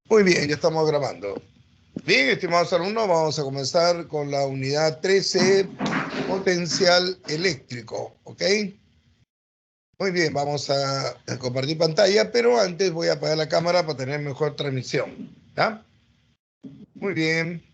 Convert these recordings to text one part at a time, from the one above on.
Muy bien, ya estamos grabando. Bien, estimados alumnos, vamos a comenzar con la unidad 13, potencial eléctrico, ¿ok? Muy bien, vamos a compartir pantalla, pero antes voy a apagar la cámara para tener mejor transmisión, ¿ya? Muy bien.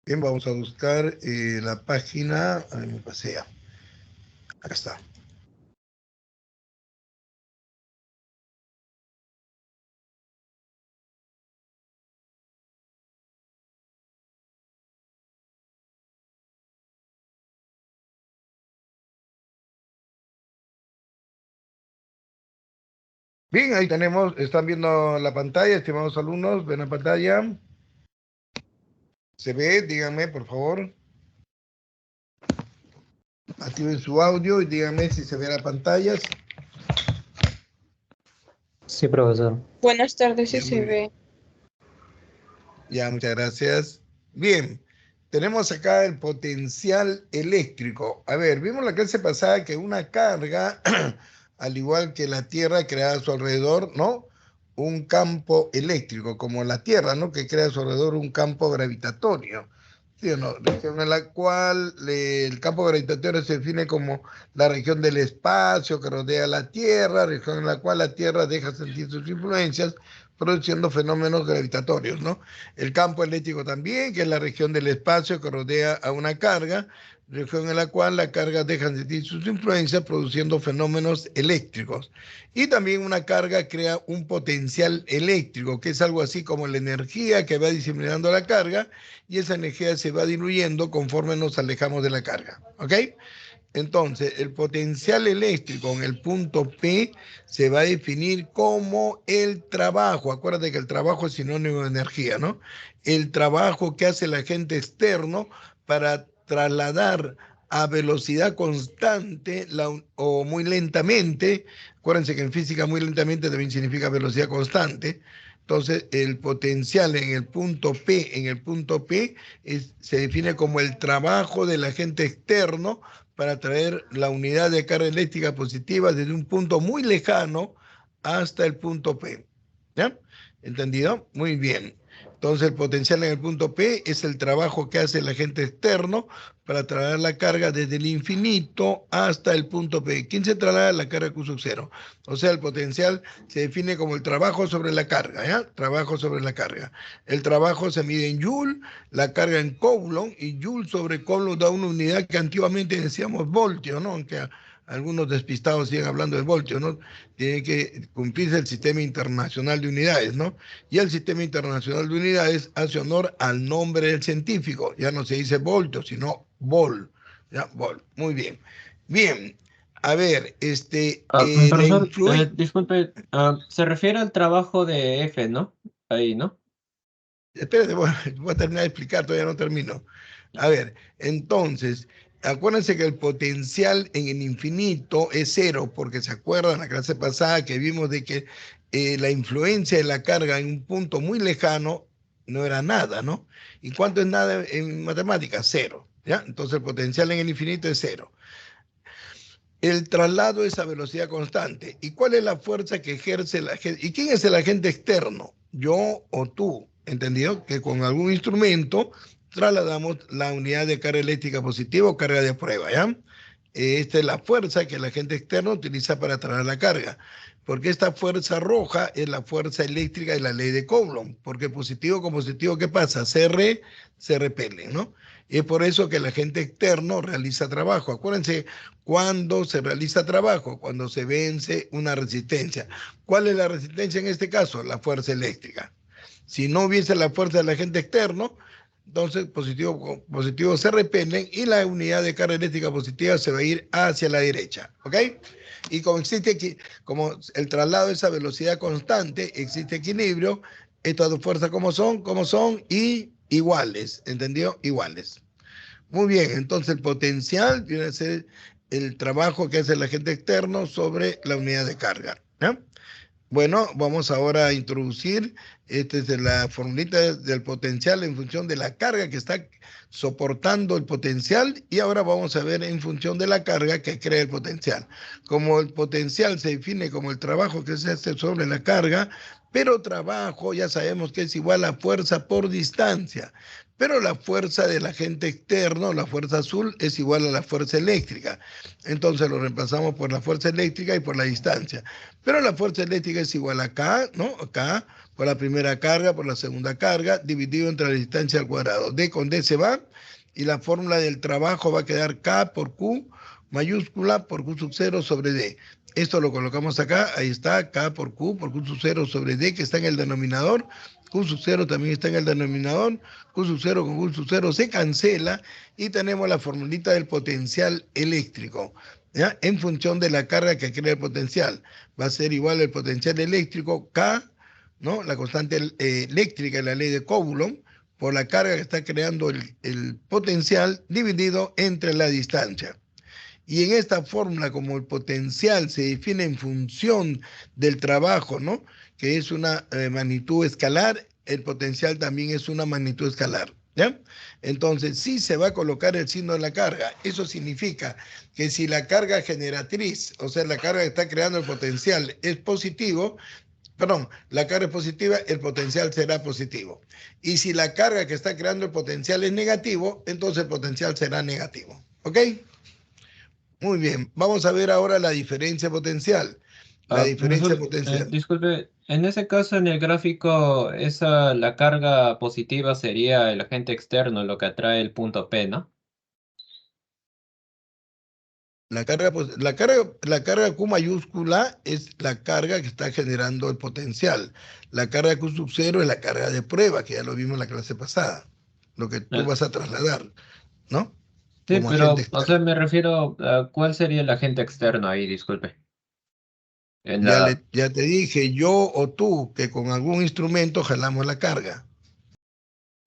Bien, vamos a buscar la página. Ahí me pasé ya. Acá está. Bien, ahí tenemos, están viendo la pantalla, estimados alumnos, ven la pantalla. ¿Se ve? Díganme, por favor. Activen su audio y díganme si se ve la pantalla. Sí, profesor. Buenas tardes, sí Ya, muy se bien. ve. Ya, muchas gracias. Bien, tenemos acá el potencial eléctrico. A ver, vimos la clase pasada que una carga, al igual que la Tierra, crea a su alrededor, ¿no? Un campo eléctrico, como la Tierra, ¿no? Que crea a su alrededor un campo gravitatorio. ¿Sí o no? Región en la cual el campo gravitatorio se define como la región del espacio que rodea la Tierra, región en la cual la Tierra deja sentir sus influencias, produciendo fenómenos gravitatorios, ¿no? El campo eléctrico también, que es la región del espacio que rodea a una carga, región en la cual la carga deja de sentir sus influencias produciendo fenómenos eléctricos. Y también una carga crea un potencial eléctrico, que es algo así como la energía que va diseminando la carga y esa energía se va diluyendo conforme nos alejamos de la carga. ¿Ok? Entonces, el potencial eléctrico en el punto P se va a definir como el trabajo. Acuérdate que el trabajo es sinónimo de energía, ¿no? El trabajo que hace el agente externo para trasladar a velocidad constante o muy lentamente. Acuérdense que en física muy lentamente también significa velocidad constante. Entonces, el potencial en el punto P, se define como el trabajo del agente externo para traer la unidad de carga eléctrica positiva desde un punto muy lejano hasta el punto P. ¿Ya? ¿Entendido? Muy bien. Entonces el potencial en el punto P es el trabajo que hace el agente externo para trasladar la carga desde el infinito hasta el punto P. ¿Quién se traslada la carga Q sub 0? O sea, el potencial se define como el trabajo sobre la carga, ¿ya? Trabajo sobre la carga. El trabajo se mide en Joule, la carga en Coulomb, y Joule sobre Coulomb da una unidad que antiguamente decíamos voltio, ¿no? Aunque algunos despistados siguen hablando de voltio, ¿no? Tiene que cumplirse el sistema internacional de unidades, ¿no? Y el sistema internacional de unidades hace honor al nombre del científico. Ya no se dice voltio, sino vol. ¿Ya? Vol. Muy bien. Bien. A ver, la Profesor, influencia. disculpe, se refiere al trabajo de F, ¿no? Ahí, ¿no? Espérate, voy a terminar de explicar, todavía no termino. A ver, entonces, acuérdense que el potencial en el infinito es cero, porque se acuerdan la clase pasada que vimos de que la influencia de la carga en un punto muy lejano no era nada, ¿no? ¿Y cuánto es nada en matemáticas? Cero, ¿ya? Entonces el potencial en el infinito es cero. El traslado es a velocidad constante. ¿Y cuál es la fuerza que ejerce el agente? ¿Y quién es el agente externo? yo o tú, ¿entendido? Que con algún instrumento trasladamos la unidad de carga eléctrica positiva o carga de prueba, ¿ya? Esta es la fuerza que el agente externo utiliza para trasladar la carga. Porque esta fuerza roja es la fuerza eléctrica de la ley de Coulomb. Porque positivo con positivo, ¿qué pasa? Se repelen, ¿no? Y es por eso que el agente externo realiza trabajo. Acuérdense, cuando se realiza trabajo, cuando se vence una resistencia. ¿Cuál es la resistencia en este caso? La fuerza eléctrica. Si no hubiese la fuerza del agente externo, entonces positivo se repelen y la unidad de carga eléctrica positiva se va a ir hacia la derecha. ¿Ok? Y como existe aquí, como el traslado de esa velocidad constante, existe equilibrio, estas dos fuerzas como son y iguales, ¿entendido? Iguales. Muy bien, entonces el potencial viene a ser el trabajo que hace el agente externo sobre la unidad de carga. ¿Ya? Bueno, vamos ahora a introducir la formulita del potencial en función de la carga que está soportando el potencial y ahora vamos a ver en función de la carga que crea el potencial. Como el potencial se define como el trabajo que se hace sobre la carga, pero trabajo ya sabemos que es igual a fuerza por distancia. Pero la fuerza del agente externo, la fuerza azul, es igual a la fuerza eléctrica. Entonces lo reemplazamos por la fuerza eléctrica y por la distancia. Pero la fuerza eléctrica es igual a K, ¿no? K por la primera carga, por la segunda carga, dividido entre la distancia al cuadrado. D con D se va y la fórmula del trabajo va a quedar K por Q mayúscula por Q sub 0 sobre D. Esto lo colocamos acá, ahí está, K por Q sub 0 sobre D, que está en el denominador. Q sub 0 también está en el denominador. Q sub 0 con Q sub 0 se cancela y tenemos la formulita del potencial eléctrico. ¿Ya? En función de la carga que crea el potencial. Va a ser igual el potencial eléctrico K, ¿no? La constante eléctrica de la ley de Coulomb, por la carga que está creando el potencial dividido entre la distancia. Y en esta fórmula, como el potencial se define en función del trabajo, ¿no? Que es una magnitud escalar, el potencial también es una magnitud escalar. ¿Ya? Entonces, sí se va a colocar el signo de la carga. Eso significa que si la carga generatriz, o sea, la carga que está creando el potencial es positivo, perdón, la carga es positiva, el potencial será positivo. Y si la carga que está creando el potencial es negativo, entonces el potencial será negativo. ¿Ok? Muy bien, vamos a ver ahora la diferencia potencial. La diferencia potencial. Disculpe, en ese caso en el gráfico, la carga positiva sería el agente externo, lo que atrae el punto P, ¿no? La carga Q mayúscula es la carga que está generando el potencial. La carga Q sub 0 es la carga de prueba, que ya lo vimos en la clase pasada. Lo que tú Eh, vas a trasladar, ¿no? sí, Como agente pero, o sea, externo. me refiero a cuál sería el agente externo ahí, disculpe. En Ya, la... ya te dije, yo o tú, que con algún instrumento jalamos la carga.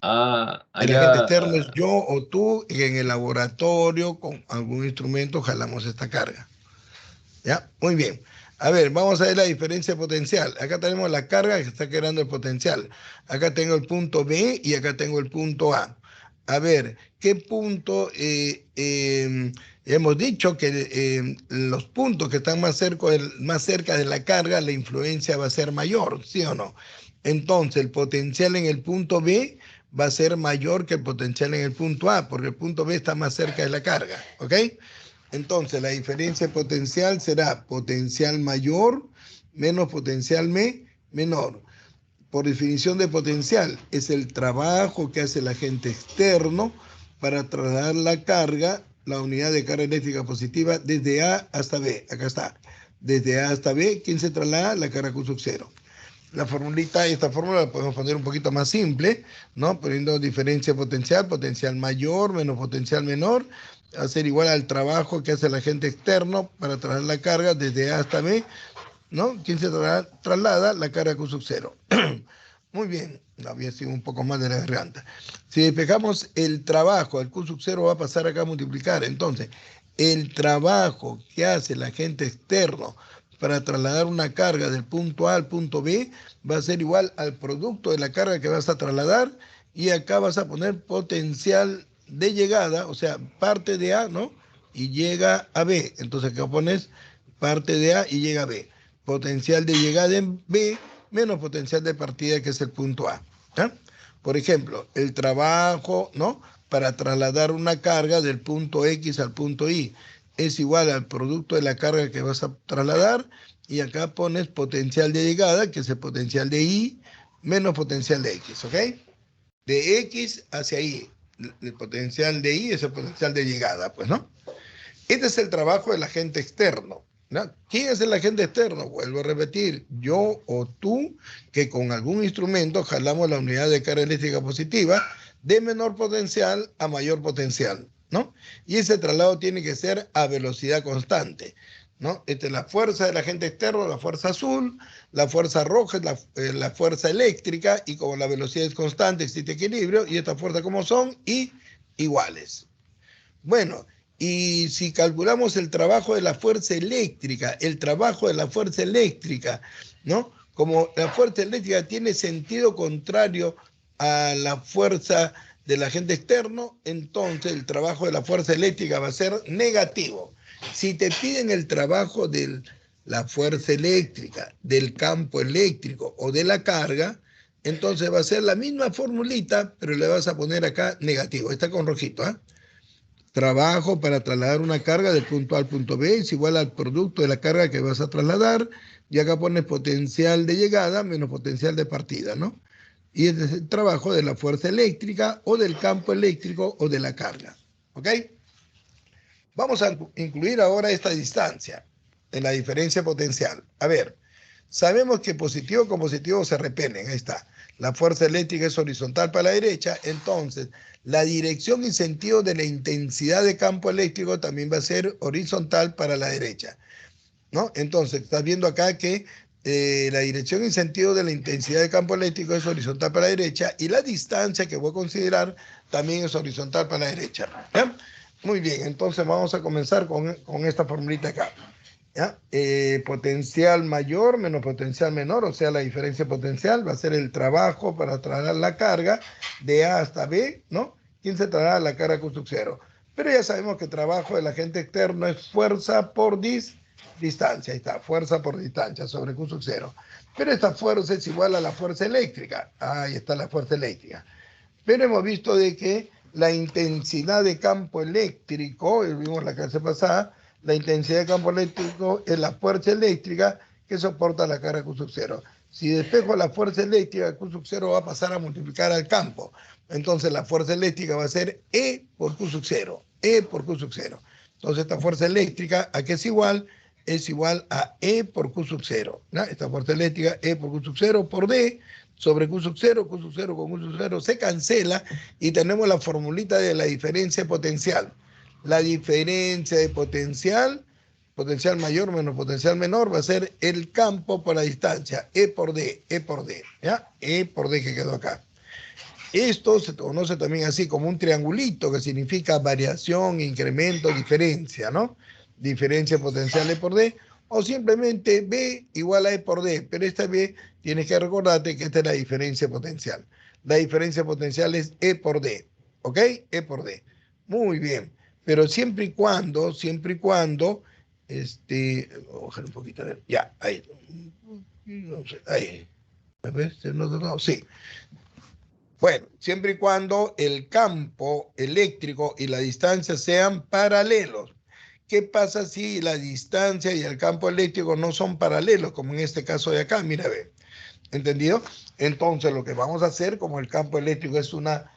El agente Allá... externo es yo o tú, y en el laboratorio con algún instrumento jalamos esta carga. ¿Ya? Muy bien. A ver, vamos a ver la diferencia potencial. Acá tenemos la carga que está creando el potencial. Acá tengo el punto B y acá tengo el punto A. A ver, ¿qué punto? Hemos dicho que los puntos que están más cerca de la carga, la influencia va a ser mayor, ¿sí o no? Entonces, el potencial en el punto B va a ser mayor que el potencial en el punto A, porque el punto B está más cerca de la carga, ¿ok? Entonces, la diferencia potencial será potencial mayor menos potencial menor. Por definición de potencial, es el trabajo que hace el agente externo para trasladar la carga, la unidad de carga eléctrica positiva, desde A hasta B. Acá está. Desde A hasta B, ¿quién se traslada? La carga Q sub 0. Esta fórmula la podemos poner un poquito más simple, ¿no? Poniendo diferencia potencial, potencial mayor menos potencial menor, a ser igual al trabajo que hace el agente externo para trasladar la carga desde A hasta B, ¿no? ¿Quién se traslada? La carga Q sub 0. Muy bien, había sido un poco más de la garganta. Si despejamos el trabajo, el Q sub 0 va a pasar acá a multiplicar. Entonces, el trabajo que hace el agente externo para trasladar una carga del punto A al punto B va a ser igual al producto de la carga que vas a trasladar y acá vas a poner potencial de llegada, o sea, parte de A, ¿no? Y llega a B. Entonces acá pones parte de A y llega a B. Potencial de llegada en B menos potencial de partida, que es el punto A. ¿Ya? Por ejemplo, el trabajo, ¿no?, para trasladar una carga del punto X al punto Y es igual al producto de la carga que vas a trasladar, y acá pones potencial de llegada, que es el potencial de Y, menos potencial de X, ¿ok? De X hacia Y, el potencial de Y es el potencial de llegada, pues, ¿no? Este es el trabajo del agente externo, ¿no? ¿Quién es el agente externo? Vuelvo a repetir, yo o tú, que con algún instrumento jalamos la unidad de carga eléctrica positiva de menor potencial a mayor potencial, ¿no? Y ese traslado tiene que ser a velocidad constante, ¿no? Esta es la fuerza del agente externo, la fuerza azul, la fuerza roja es la fuerza eléctrica, y como la velocidad es constante, existe equilibrio, y estas fuerzas como son, y iguales. Bueno, y si calculamos el trabajo de la fuerza eléctrica, ¿no? Como la fuerza eléctrica tiene sentido contrario a la fuerza del agente externo, entonces el trabajo de la fuerza eléctrica va a ser negativo. Si te piden el trabajo de la fuerza eléctrica, del campo eléctrico o de la carga, entonces va a ser la misma formulita, pero le vas a poner acá negativo. Está con rojito, ¿eh? Trabajo para trasladar una carga del punto A al punto B es igual al producto de la carga que vas a trasladar, y acá pones potencial de llegada menos potencial de partida, ¿no? Y este es el trabajo de la fuerza eléctrica o del campo eléctrico o de la carga, ¿ok? Vamos a incluir ahora esta distancia en la diferencia potencial. A ver, sabemos que positivo con positivo se repelen, ahí está. La fuerza eléctrica es horizontal para la derecha, entonces la dirección y sentido de la intensidad de campo eléctrico también va a ser horizontal para la derecha, ¿no? Entonces, estás viendo acá que la dirección y sentido de la intensidad de campo eléctrico es horizontal para la derecha, y la distancia que voy a considerar también es horizontal para la derecha, ¿ya? Muy bien, entonces vamos a comenzar con esta formulita acá. ¿Ya? Potencial mayor menos potencial menor, o sea, la diferencia potencial va a ser el trabajo para trasladar la carga de A hasta B, ¿no? ¿Quién se traslada la carga Q sub 0? Pero ya sabemos que el trabajo del agente externo es fuerza por distancia, ahí está, fuerza por distancia sobre Q sub 0. Pero esta fuerza es igual a la fuerza eléctrica, ahí está la fuerza eléctrica. Pero hemos visto de que la intensidad de campo eléctrico, vimos la clase pasada, la intensidad de campo eléctrico es la fuerza eléctrica que soporta la carga Q sub 0. Si despejo la fuerza eléctrica, Q sub 0 va a pasar a multiplicar al campo. Entonces la fuerza eléctrica va a ser E por Q sub 0. E por Q sub 0. Entonces esta fuerza eléctrica, ¿a qué es igual? Es igual a E por Q sub 0. ¿No? Esta fuerza eléctrica, E por Q sub 0 por D, sobre Q sub 0 con Q sub 0 se cancela, y tenemos la formulita de la diferencia potencial. La diferencia de potencial mayor menos potencial menor, va a ser el campo por la distancia, E por D, ¿ya? E por D que quedó acá. Esto se conoce también así como un triangulito, que significa variación, incremento, diferencia, ¿no? Diferencia potencial E por D, o simplemente B igual a E por D, pero esta B tienes que recordarte que esta es la diferencia potencial. La diferencia potencial es E por D, ¿ok? E por D. Muy bien, pero siempre y cuando, voy a bajar un poquito, a ver, ya, ahí, no sé, ahí, a ver, no, sí. Bueno, siempre y cuando el campo eléctrico y la distancia sean paralelos. ¿Qué pasa si la distancia y el campo eléctrico no son paralelos, como en este caso de acá? Mira, ve. ¿Entendido? Entonces, lo que vamos a hacer, como el campo eléctrico es una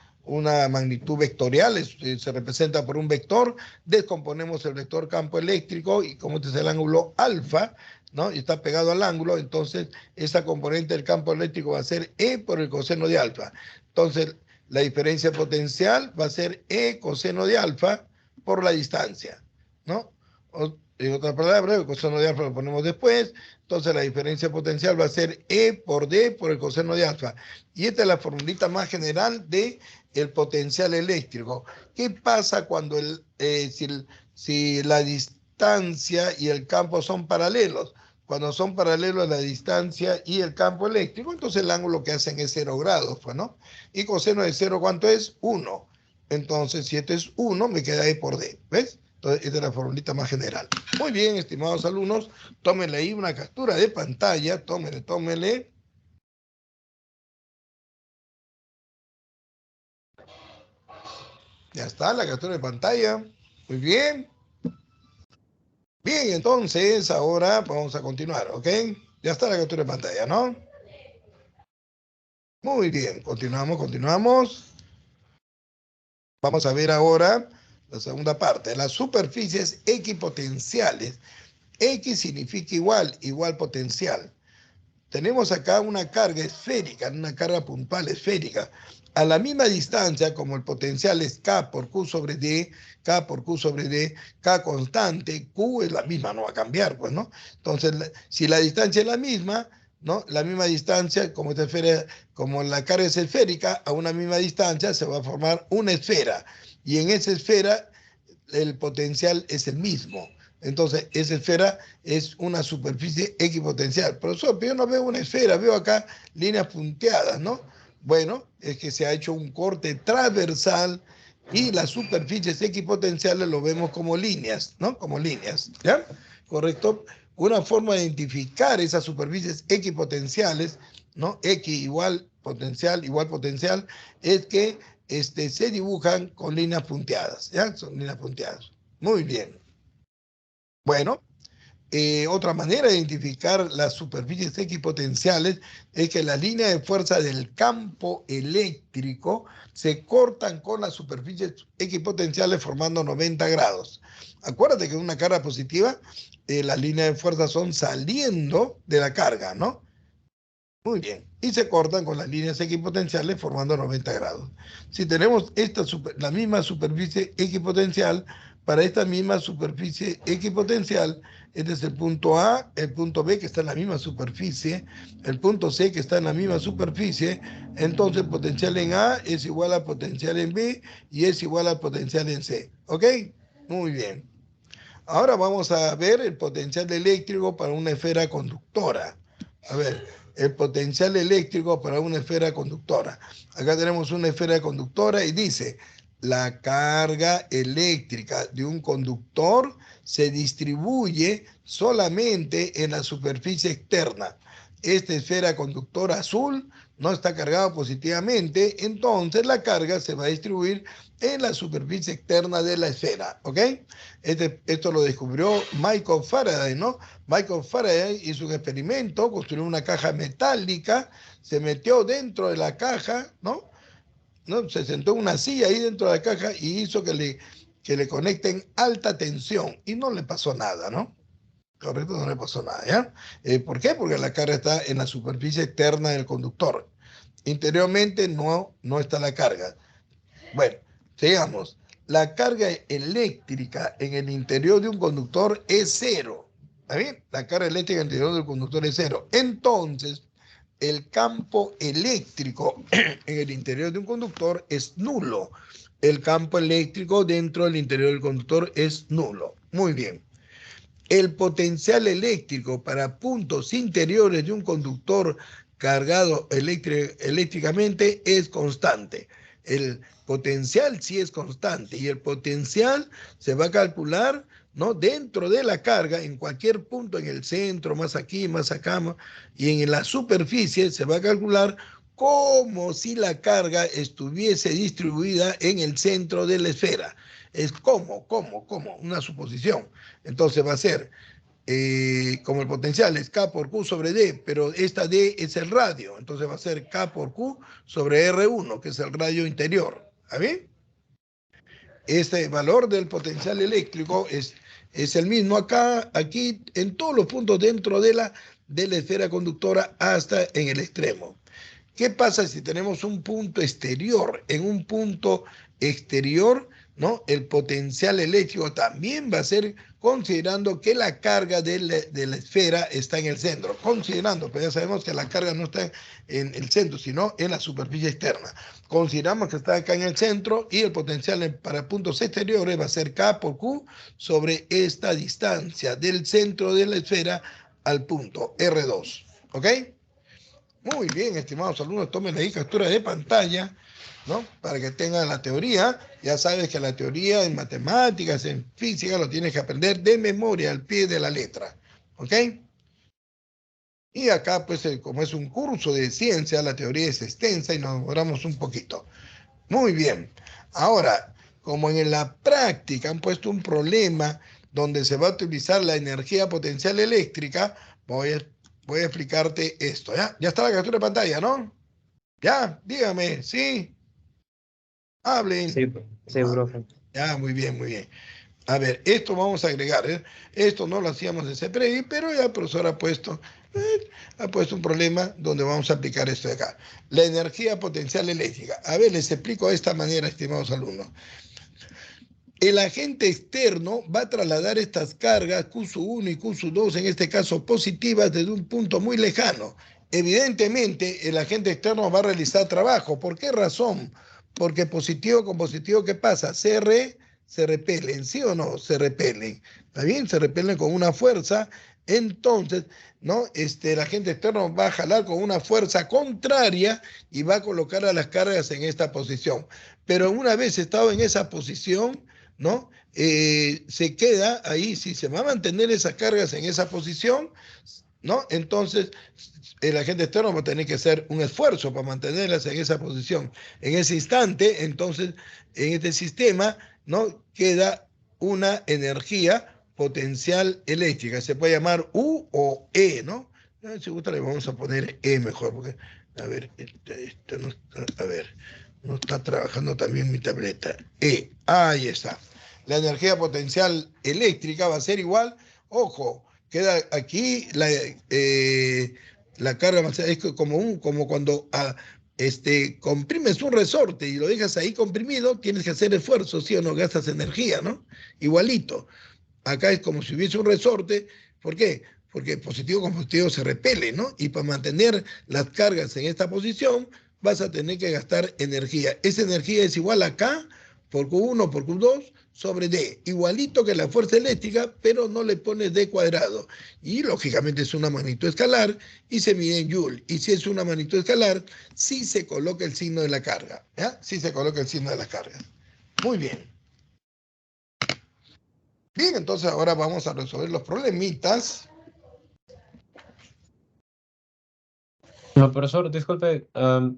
magnitud vectorial, se representa por un vector, descomponemos el vector campo eléctrico, y como este es el ángulo alfa, ¿no? Y está pegado al ángulo, entonces esa componente del campo eléctrico va a ser E por el coseno de alfa. Entonces, la diferencia potencial va a ser E coseno de alfa por la distancia, ¿no? En otras palabras, el coseno de alfa lo ponemos después, entonces la diferencia potencial va a ser E por D por el coseno de alfa. Y esta es la formulita más general de el potencial eléctrico. ¿Qué pasa cuando si la distancia y el campo son paralelos? Cuando son paralelos la distancia y el campo eléctrico, entonces el ángulo que hacen es 0 grados, pues, ¿no? Y coseno de 0, ¿cuánto es? 1. Entonces, si esto es 1, me queda E por D, ¿ves? Entonces, esta es la formulita más general. Muy bien, estimados alumnos, tómenle ahí una captura de pantalla, tómenle. Ya está, la captura de pantalla. Muy bien. Bien, entonces ahora vamos a continuar, ¿ok? Ya está la captura de pantalla, ¿no? Muy bien, continuamos, continuamos. Vamos a ver ahora la segunda parte, las superficies equipotenciales. X significa igual, igual potencial. Tenemos acá una carga esférica, una carga puntual esférica. A la misma distancia, como el potencial es K por Q sobre D, K por Q sobre D, K constante, Q es la misma, no va a cambiar, pues, ¿no? Entonces, si la distancia es la misma, ¿no? La misma distancia, como, esta esfera, como la carga es esférica, a una misma distancia se va a formar una esfera. Y en esa esfera el potencial es el mismo. Entonces, esa esfera es una superficie equipotencial. Profesor, pero yo no veo una esfera, veo acá líneas punteadas, ¿no? Bueno, es que se ha hecho un corte transversal y las superficies equipotenciales lo vemos como líneas, ¿no? Como líneas, ¿ya? ¿Correcto? Una forma de identificar esas superficies equipotenciales, ¿no? X igual potencial, es que se dibujan con líneas punteadas, ¿ya? Son líneas punteadas. Muy bien. Bueno, otra manera de identificar las superficies equipotenciales es que las líneas de fuerza del campo eléctrico se cortan con las superficies equipotenciales formando 90 grados. Acuérdate que en una carga positiva, las líneas de fuerza son saliendo de la carga, ¿no? Muy bien. Y se cortan con las líneas equipotenciales formando 90 grados. Si tenemos la misma superficie equipotencial, para esta misma superficie equipotencial, este es el punto A, el punto B que está en la misma superficie, el punto C que está en la misma superficie, entonces el potencial en A es igual al potencial en B y es igual al potencial en C. ¿Ok? Muy bien. Ahora vamos a ver el potencial eléctrico para una esfera conductora. A ver, el potencial eléctrico para una esfera conductora. Acá tenemos una esfera conductora y dice, la carga eléctrica de un conductor se distribuye solamente en la superficie externa. Esta esfera conductora azul no está cargada positivamente, entonces la carga se va a distribuir en la superficie externa de la esfera, ¿ok? Esto lo descubrió Michael Faraday, ¿no? Michael Faraday hizo un experimento, construyó una caja metálica, se metió dentro de la caja, ¿no? ¿No? Se sentó en una silla ahí dentro de la caja y hizo que le conecten alta tensión y no le pasó nada, ¿no? Correcto, no le pasó nada, ¿ya? ¿Por qué? Porque la carga está en la superficie externa del conductor. Interiormente no está la carga. Bueno, sigamos. La carga eléctrica en el interior de un conductor es cero. ¿Está bien? La carga eléctrica en el interior del conductor es cero. Entonces, el campo eléctrico en el interior de un conductor es nulo. El campo eléctrico dentro del interior del conductor es nulo. Muy bien. El potencial eléctrico para puntos interiores de un conductor cargado eléctricamente es constante. El potencial sí es constante y el potencial se va a calcular, ¿no? Dentro de la carga, en cualquier punto, en el centro, más aquí, más acá, y en la superficie se va a calcular como si la carga estuviese distribuida en el centro de la esfera. Es como, una suposición. Entonces va a ser, como el potencial es K por Q sobre D, pero esta D es el radio, entonces va a ser K por Q sobre R1, que es el radio interior. ¿Está bien? Este valor del potencial eléctrico es el mismo acá, aquí, en todos los puntos dentro de la esfera conductora hasta en el extremo. ¿Qué pasa si tenemos un punto exterior? En un punto exterior, ¿no? El potencial eléctrico también va a ser considerando que la carga de la esfera está en el centro. Considerando, pero ya sabemos que la carga no está en el centro, sino en la superficie externa. Consideramos que está acá en el centro y el potencial para puntos exteriores va a ser K por Q sobre esta distancia del centro de la esfera al punto R2. ¿Ok? Muy bien, estimados alumnos, tomen ahí captura de pantalla, ¿no? Para que tengan la teoría. Ya sabes que la teoría en matemáticas, en física, lo tienes que aprender de memoria, al pie de la letra. ¿Ok? Y acá, pues, como es un curso de ciencia, la teoría es extensa y nos demoramos un poquito. Muy bien. Ahora, como en la práctica han puesto un problema donde se va a utilizar la energía potencial eléctrica, voy a explicarte esto, ¿ya? Ya está la captura de pantalla, ¿no? Ya, dígame, ¿sí? Hablen. Sí, sí, No hablen. profe. Ya, muy bien, muy bien. A ver, esto vamos a agregar, ¿eh? Esto no lo hacíamos en CPRI, pero ya el profesor ha puesto un problema donde vamos a aplicar esto de acá. La energía potencial eléctrica. A ver, les explico de esta manera, estimados alumnos. El agente externo va a trasladar estas cargas Q1 y Q2, en este caso positivas, desde un punto muy lejano. Evidentemente, el agente externo va a realizar trabajo. ¿Por qué razón? Porque positivo con positivo, ¿qué pasa? Se repelen, ¿sí o no? Se repelen. ¿Está bien? Se repelen con una fuerza. Entonces, ¿no? El agente externo va a jalar con una fuerza contraria y va a colocar a las cargas en esta posición. Pero una vez estado en esa posición, ¿no? Se queda ahí, si se va a mantener esas cargas en esa posición, ¿no? Entonces, el agente externo va a tener que hacer un esfuerzo para mantenerlas en esa posición. En ese instante, entonces, en este sistema, ¿no? Queda una energía potencial eléctrica. Se puede llamar U o E, ¿no? Si gusta le vamos a poner E mejor, porque, a ver, no está, a ver, no está trabajando también mi tableta. E, ahí está. La energía potencial eléctrica va a ser igual, ojo, queda aquí la carga más, es como cuando comprimes un resorte y lo dejas ahí comprimido, tienes que hacer esfuerzo, ¿sí o no? Gastas energía, ¿no? Igualito. Acá es como si hubiese un resorte. ¿Por qué? Porque positivo con positivo se repele, ¿no? Y para mantener las cargas en esta posición, vas a tener que gastar energía. Esa energía es igual a K por Q1 por Q2 sobre D. Igualito que la fuerza eléctrica, pero no le pones D cuadrado. Y lógicamente es una magnitud escalar y se mide en Joule. Y si es una magnitud escalar, sí se coloca el signo de la carga. ¿Ya? Sí se coloca el signo de la carga. Muy bien. Bien, entonces ahora vamos a resolver los problemitas. No, profesor, disculpe,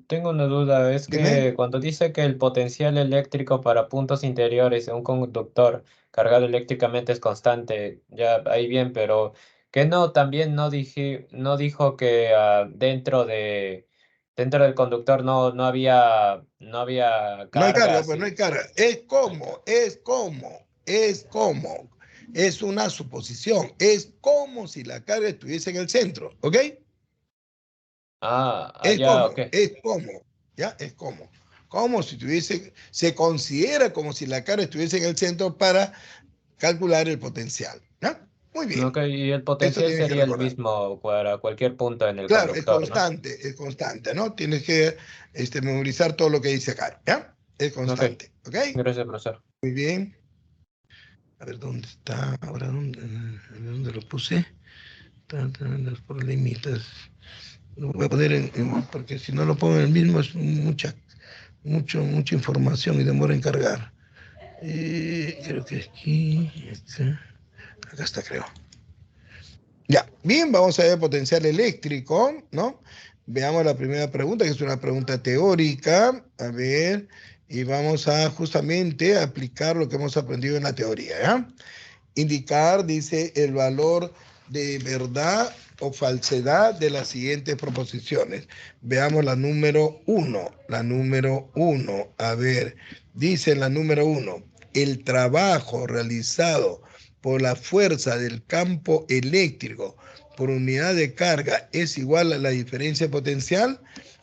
tengo una duda. Es Dime. que cuando dice que el potencial eléctrico para puntos interiores de un conductor cargado eléctricamente es constante, ya ahí bien, pero que no, también no dijo que dentro del conductor no había No hay carga, cargas pues no hay y carga. Es una suposición. Es como si la carga estuviese en el centro, ¿ok? ya, ok. Es como, ¿ya? Es como. Como si tuviese, se considera como si la carga estuviese en el centro para calcular el potencial, ¿ya? Muy bien. Ok, y el Eso potencial tienes que sería el recordar. mismo para cualquier punto en el Claro, conductor, ¿no? es constante, ¿no? Tienes que memorizar todo lo que dice acá, ¿ya? Es Ok, constante, ¿ok? gracias, profesor. Muy bien. A ver, ¿dónde está? Ahora, ¿dónde lo puse? Están los problemitas. Lo voy a poner porque si no lo pongo en el mismo es mucha información y demora en cargar. Creo que aquí, acá está, creo. Ya, bien, vamos a ver potencial eléctrico, ¿no? Veamos la primera pregunta, que es una pregunta teórica. A ver, y vamos a justamente aplicar lo que hemos aprendido en la teoría, ¿ya? Indicar, dice, el valor de verdad o falsedad de las siguientes proposiciones. Veamos la número uno. La número uno. A ver, dice la número uno. El trabajo realizado por la fuerza del campo eléctrico por unidad de carga es igual a la diferencia potencial.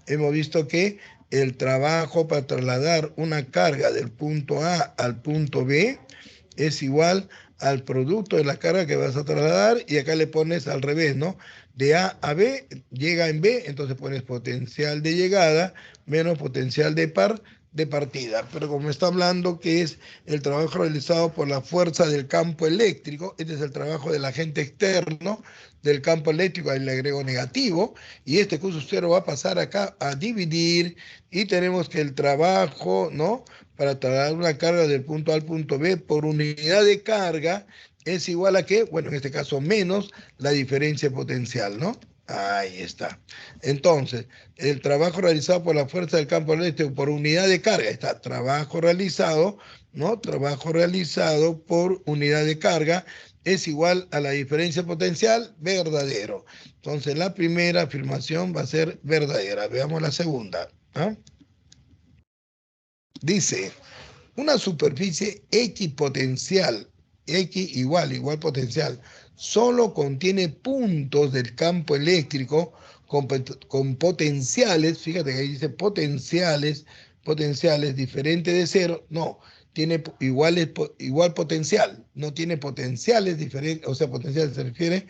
Hemos visto que el trabajo para trasladar una carga del punto A al punto B es igual al producto de la carga que vas a trasladar y acá le pones al revés, ¿no? De A a B, llega en B, entonces pones potencial de llegada menos potencial de partida. Pero como está hablando que es el trabajo realizado por la fuerza del campo eléctrico, este es el trabajo del agente externo del campo eléctrico, ahí le agrego negativo, y este curso cero va a pasar acá a dividir, y tenemos que el trabajo, ¿no? Para trasladar una carga del punto A al punto B por unidad de carga es igual a qué, bueno, en este caso menos la diferencia potencial, ¿no? Ahí está. Entonces, el trabajo realizado por la fuerza del campo eléctrico por unidad de carga, está trabajo realizado ¿no? Trabajo realizado por unidad de carga es igual a la diferencia potencial verdadero. Entonces la primera afirmación va a ser verdadera. Veamos la segunda. ¿Ah? Dice, una superficie equipotencial, igual potencial, solo contiene puntos del campo eléctrico con potenciales, fíjate que ahí dice potenciales diferentes de cero, no, tiene igual potencial, no tiene potenciales diferentes, o sea, potencial se refiere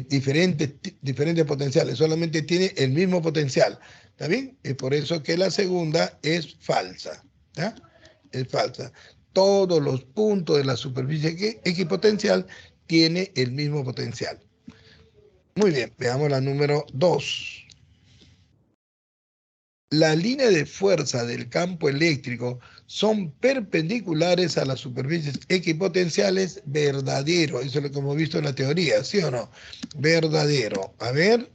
diferentes potenciales, solamente tiene el mismo potencial, ¿está bien? Es por eso que la segunda es falsa, ¿ya? Es falsa. Todos los puntos de la superficie equipotencial tiene el mismo potencial. Muy bien, veamos la número 2. La línea de fuerza del campo eléctrico son perpendiculares a las superficies equipotenciales verdadero. Eso es lo que hemos visto en la teoría, ¿sí o no? Verdadero. A ver,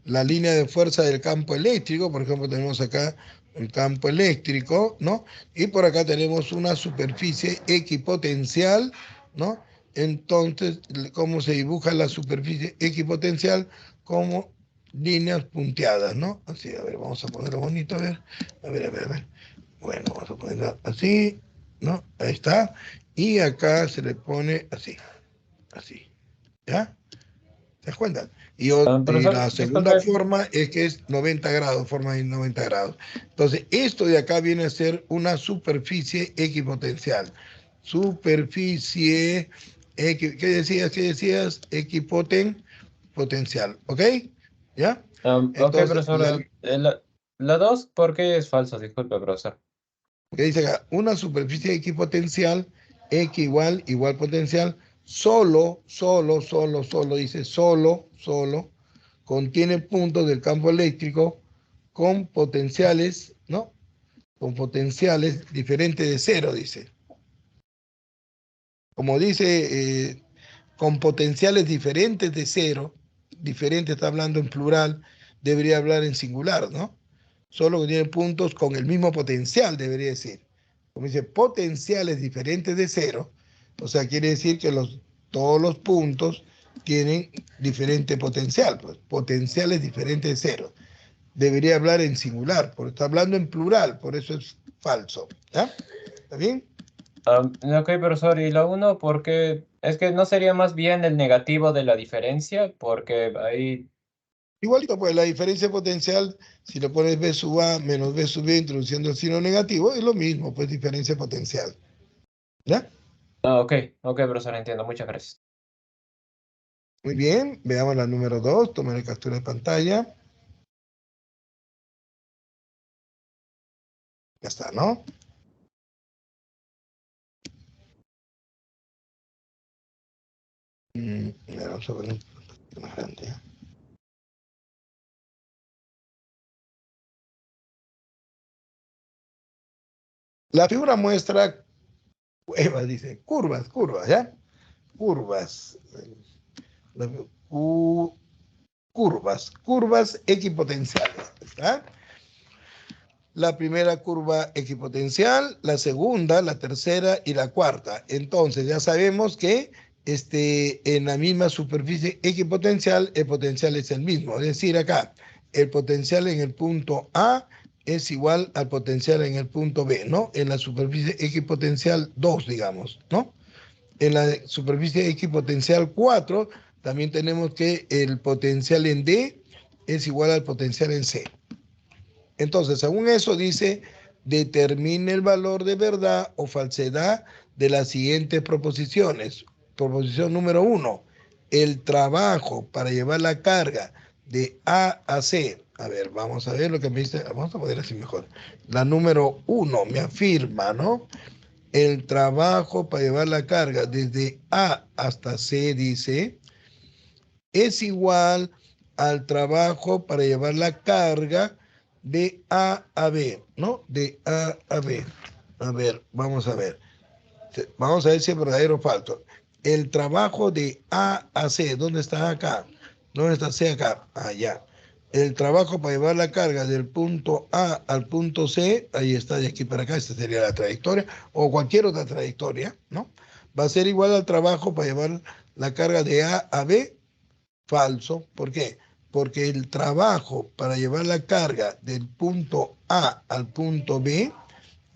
la línea de fuerza del campo eléctrico, por ejemplo, tenemos acá el campo eléctrico, ¿no? Y por acá tenemos una superficie equipotencial, ¿no? Entonces, ¿cómo se dibuja la superficie equipotencial? Como líneas punteadas, ¿no? Así, a ver, vamos a ponerlo bonito, a ver. A ver. Bueno, vamos a ponerlo así, ¿no? Ahí está. Y acá se le pone así, ¿ya? ¿Te das cuenta? Y Profesor, la segunda disculpe. forma es que es 90 grados, forma de 90 grados. Entonces, esto de acá viene a ser una superficie equipotencial. Superficie, ¿qué decías? ¿Qué decías? Potencial, ¿ok? ¿Ya? Ok, Entonces, profesor. La 2, ¿por qué es falso? Disculpe, profesor. que dice acá, una superficie equipotencial, igual potencial, dice solo, contiene puntos del campo eléctrico con potenciales, ¿no? Con potenciales diferentes de cero, dice. Como dice, con potenciales diferentes de cero, diferente está hablando en plural, debería hablar en singular, ¿no? Solo que tiene puntos con el mismo potencial, debería decir. Como dice, potenciales diferentes de cero, o sea, quiere decir que todos los puntos tienen diferente potencial, pues, potenciales diferentes de cero. Debería hablar en singular, porque está hablando en plural, por eso es falso. ¿Ya? ¿Está bien? Ok, profesor. ¿Y la 1, por qué? Es que no sería más bien el negativo de la diferencia, porque ahí... Igualito, pues la diferencia potencial, si lo pones B sub A menos B sub B introduciendo el signo negativo, es lo mismo, pues diferencia potencial. ¿Ya? Ok, ok, profesor, entiendo. Muchas gracias. Muy bien, veamos la número 2, tomen captura de pantalla. Ya está, ¿no? Vamos a poner más grande. ¿Eh? La figura muestra, dice, curvas, ¿ya? Curvas. Curvas equipotenciales. ¿Está? La primera curva equipotencial, la segunda, la tercera y la cuarta. Entonces ya sabemos que en la misma superficie equipotencial el potencial es el mismo. Es decir, acá el potencial en el punto A es igual al potencial en el punto B, ¿no? En la superficie equipotencial 2, digamos, ¿no? En la superficie equipotencial 4 también tenemos que el potencial en D es igual al potencial en C. Entonces, según eso dice, determine el valor de verdad o falsedad de las siguientes proposiciones. Proposición número 1, el trabajo para llevar la carga de A a C. A ver, vamos a ver lo que me dice. Vamos a poner así mejor. La número 1 me afirma, ¿no? El trabajo para llevar la carga desde A hasta C, dice, es igual al trabajo para llevar la carga de A a B, ¿no? De A a B. A ver, vamos a ver. Vamos a ver si es verdadero o falso. El trabajo de A a C, ¿dónde está acá? ¿Dónde está C acá? Allá. el trabajo para llevar la carga del punto A al punto C, ahí está, de aquí para acá, esta sería la trayectoria, o cualquier otra trayectoria, ¿no? Va a ser igual al trabajo para llevar la carga de A a B, falso. ¿Por qué? Porque el trabajo para llevar la carga del punto A al punto B,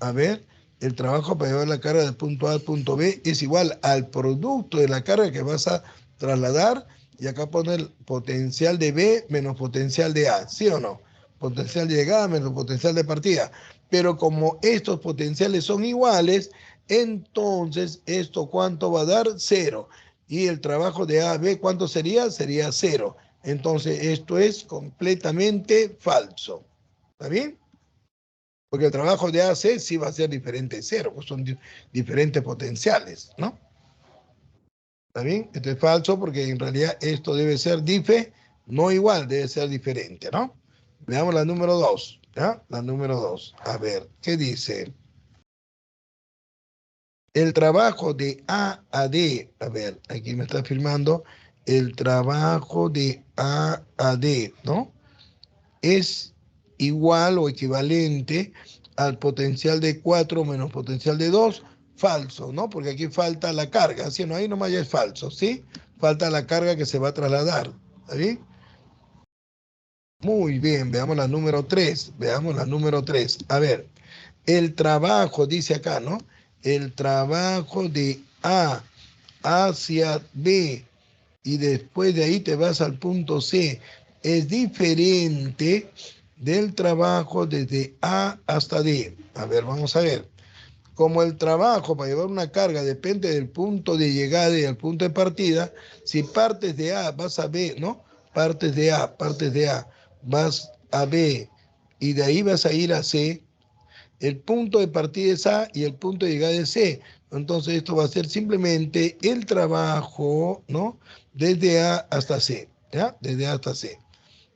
a ver, el trabajo para llevar la carga del punto A al punto B es igual al producto de la carga que vas a trasladar, y acá pone el potencial de B menos potencial de A, ¿sí o no? Potencial de llegada menos potencial de partida. Pero como estos potenciales son iguales, entonces esto ¿cuánto va a dar? Cero. Y el trabajo de A a B, ¿cuánto sería? Sería cero. Entonces esto es completamente falso. ¿Está bien? Porque el trabajo de A a C sí va a ser diferente de cero, pues son diferentes potenciales, ¿no? ¿Está bien? Esto es falso porque en realidad esto debe ser no igual, debe ser diferente, ¿no? Veamos la número 2, ¿ya? La número 2. A ver, ¿qué dice? El trabajo de A a D, a ver, aquí me está firmando, el trabajo de A a D, ¿no? Es igual o equivalente al potencial de 4 menos potencial de 2, falso, ¿no? Porque aquí falta la carga, ¿sí? No, ahí nomás ya es falso, ¿sí? Falta la carga que se va a trasladar, ¿está bien? Muy bien, veamos la número 3, veamos la número 3. A ver, el trabajo, dice acá, ¿no? El trabajo de A hacia B y después de ahí te vas al punto C, es diferente del trabajo desde A hasta D. A ver, vamos a ver. Como el trabajo para llevar una carga depende del punto de llegada y del punto de partida, si partes de A vas a B, ¿no? Partes de A, vas a B y de ahí vas a ir a C, el punto de partida es A y el punto de llegada es C. Entonces esto va a ser simplemente el trabajo, ¿no? Desde A hasta C, ¿ya? Desde A hasta C.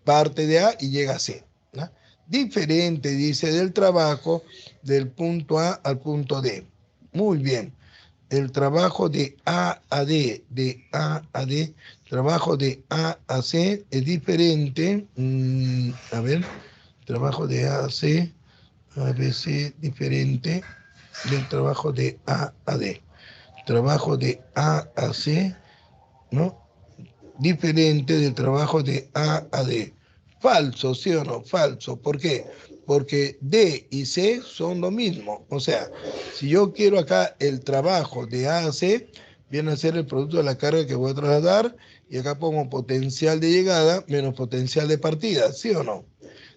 Parte de A y llega a C, ¿ya? Diferente, dice, del trabajo del punto A al punto D. Muy bien. El trabajo de A a D, trabajo de A a C es diferente. A ver, trabajo de A a C a veces diferente del trabajo de A a D. Trabajo de A a C, ¿no? Diferente del trabajo de A a D. Falso, ¿sí o no? Falso. ¿Por qué? Porque D y C son lo mismo. O sea, si yo quiero acá el trabajo de A a C, viene a ser el producto de la carga que voy a trasladar, y acá pongo potencial de llegada menos potencial de partida, ¿sí o no?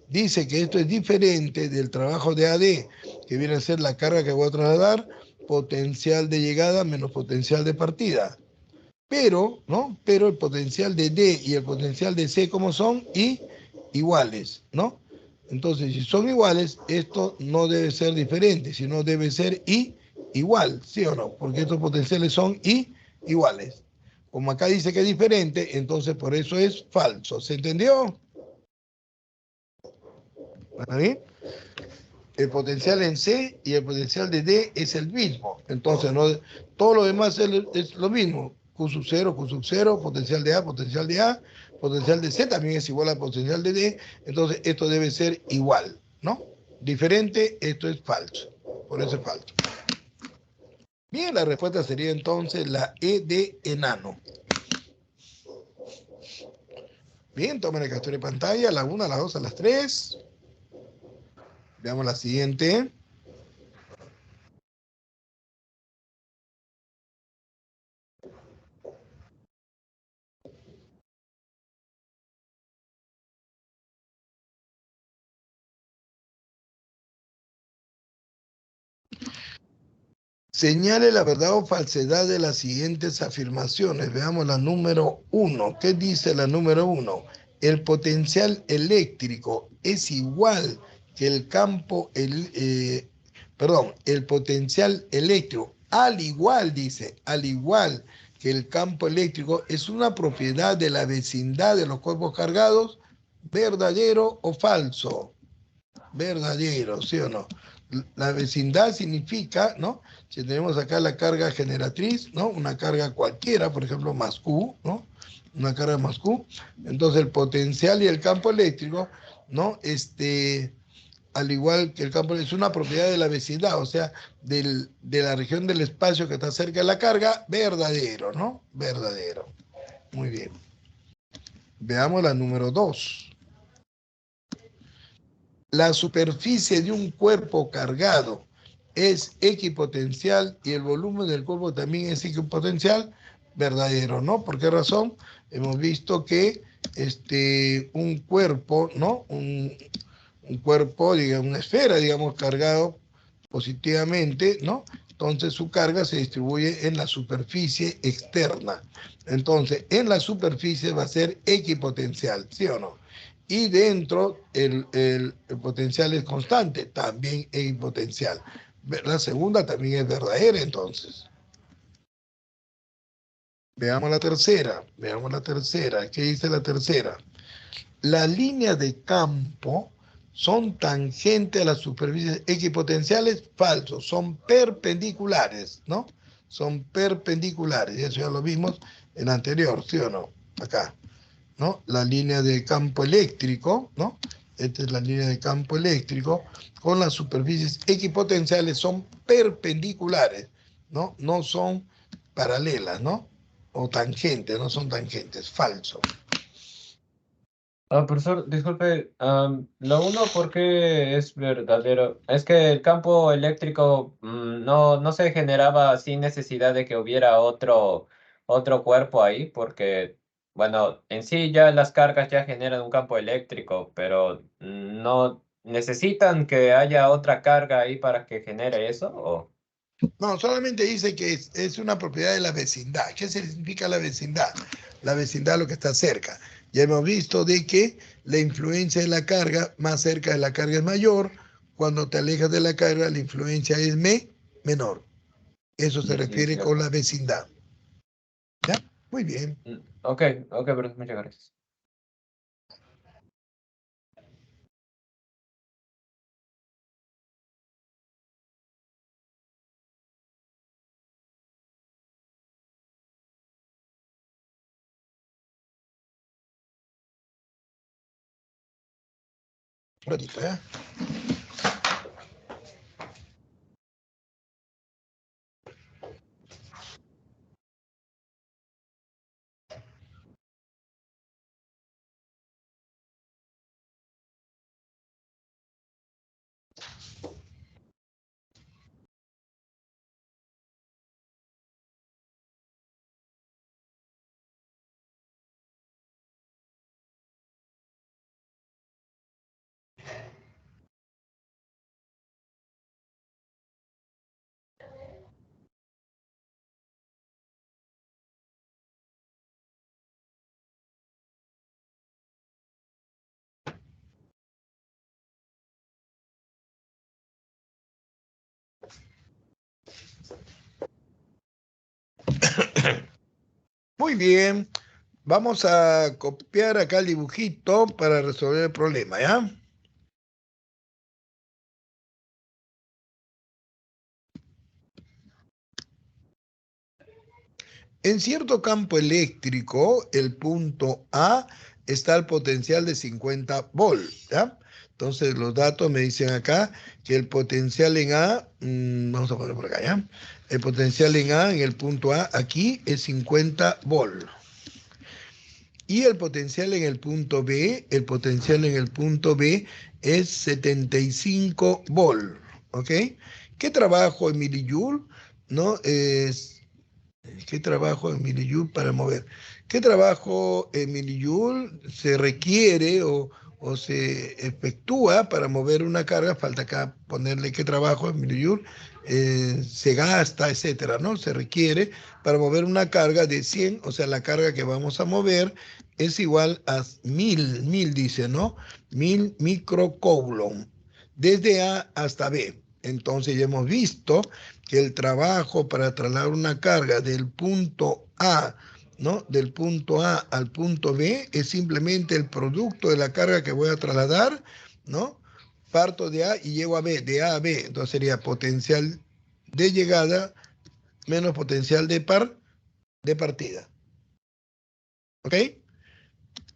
Dice que esto es diferente del trabajo de AD, que viene a ser la carga que voy a trasladar, potencial de llegada menos potencial de partida. Pero, ¿no? Pero el potencial de D y el potencial de C, ¿cómo son? Iguales, ¿no? Entonces, si son iguales, esto no debe ser diferente, sino debe ser igual, ¿sí o no? Porque estos potenciales son iguales. Como acá dice que es diferente, entonces por eso es falso. ¿Se entendió? ¿Para mí? El potencial en C y el potencial de D es el mismo. Entonces, no, todo lo demás es lo mismo. Q sub 0, Q sub 0, potencial de A, potencial de C también es igual al potencial de D. Entonces, esto debe ser igual, ¿no? Diferente, esto es falso. Por eso es falso. Bien, la respuesta sería entonces la E de enano. Bien, tomen el captura de pantalla, a la 1, a las 2, a las 3. Veamos la siguiente. Señale la verdad o falsedad de las siguientes afirmaciones. Veamos la número 1. ¿Qué dice la número 1? El potencial eléctrico es igual que el campo, el potencial eléctrico, al igual, dice, al igual que el campo eléctrico, es una propiedad de la vecindad de los cuerpos cargados, ¿verdadero o falso? Verdadero, ¿sí o no? La vecindad significa, ¿no? Si tenemos acá la carga generatriz, ¿no? Una carga cualquiera, por ejemplo, más Q, ¿no? una carga más Q. Entonces el potencial y el campo eléctrico, ¿no? Al igual que el campo es una propiedad de la vecindad, o sea, de la región del espacio que está cerca de la carga, verdadero, ¿no? Verdadero. Muy bien. Veamos la número 2. La superficie de un cuerpo cargado es equipotencial y el volumen del cuerpo también es equipotencial, verdadero, ¿no? ¿Por qué razón? Hemos visto que un cuerpo, ¿no? Un cuerpo, digamos, una esfera, digamos, cargado positivamente, ¿no? Entonces su carga se distribuye en la superficie externa. Entonces, en la superficie va a ser equipotencial, ¿sí o no? Y dentro el potencial es constante, también equipotencial. La segunda también es verdadera, entonces. Veamos la tercera. ¿Qué dice la tercera? Las líneas de campo son tangentes a las superficies equipotenciales, falso, son perpendiculares, ¿no? Son perpendiculares, y eso ya lo vimos en la anterior, ¿sí o no? Acá, ¿no? La línea de campo eléctrico, ¿no? Esta es la línea de campo eléctrico, con las superficies equipotenciales son perpendiculares, ¿no? No son paralelas, ¿no? O tangentes, no son tangentes, falso. Profesor, disculpe, lo uno, ¿por qué es verdadero? Es que el campo eléctrico no se generaba sin necesidad de que hubiera otro cuerpo ahí, porque, bueno, en sí ya las cargas ya generan un campo eléctrico, pero no necesitan que haya otra carga ahí para que genere eso, ¿o? No, solamente dice que es una propiedad de la vecindad. ¿Qué significa la vecindad? La vecindad es lo que está cerca. Ya hemos visto de que la influencia de la carga, más cerca de la carga es mayor. Cuando te alejas de la carga, la influencia es menor. Eso se Sí, refiere con cierto. la vecindad. ¿Ya? Muy bien. Ok, ok, pero muchas gracias. Un ratito, ¿ya? Muy bien. Vamos a copiar acá el dibujito para resolver el problema, ¿ya? En cierto campo eléctrico, el punto A está al potencial de 50 volts, ¿ya? Entonces los datos me dicen acá que el potencial en A, vamos a poner por acá, ¿ya? El potencial en A, en el punto A, aquí es 50 volts. Y el potencial en el punto B, el potencial en el punto B es 75 volts, ¿ok? ¿Qué trabajo en milijoule? ¿No? ¿Qué trabajo en milijoule para mover? ¿Qué trabajo en milijoule se requiere o se efectúa para mover una carga? Falta acá ponerle qué trabajo en milijoule se gasta, etcétera, ¿no? Se requiere para mover una carga de 100, o sea, la carga que vamos a mover es igual a 1000 dice, ¿no? 1000 microcoulomb, desde A hasta B. Entonces ya hemos visto que el trabajo para trasladar una carga del punto A, ¿no? Del punto A al punto B es simplemente el producto de la carga que voy a trasladar, ¿no? Parto de A y llego a B, de A a B. Entonces sería potencial de llegada menos potencial de partida. ¿Ok?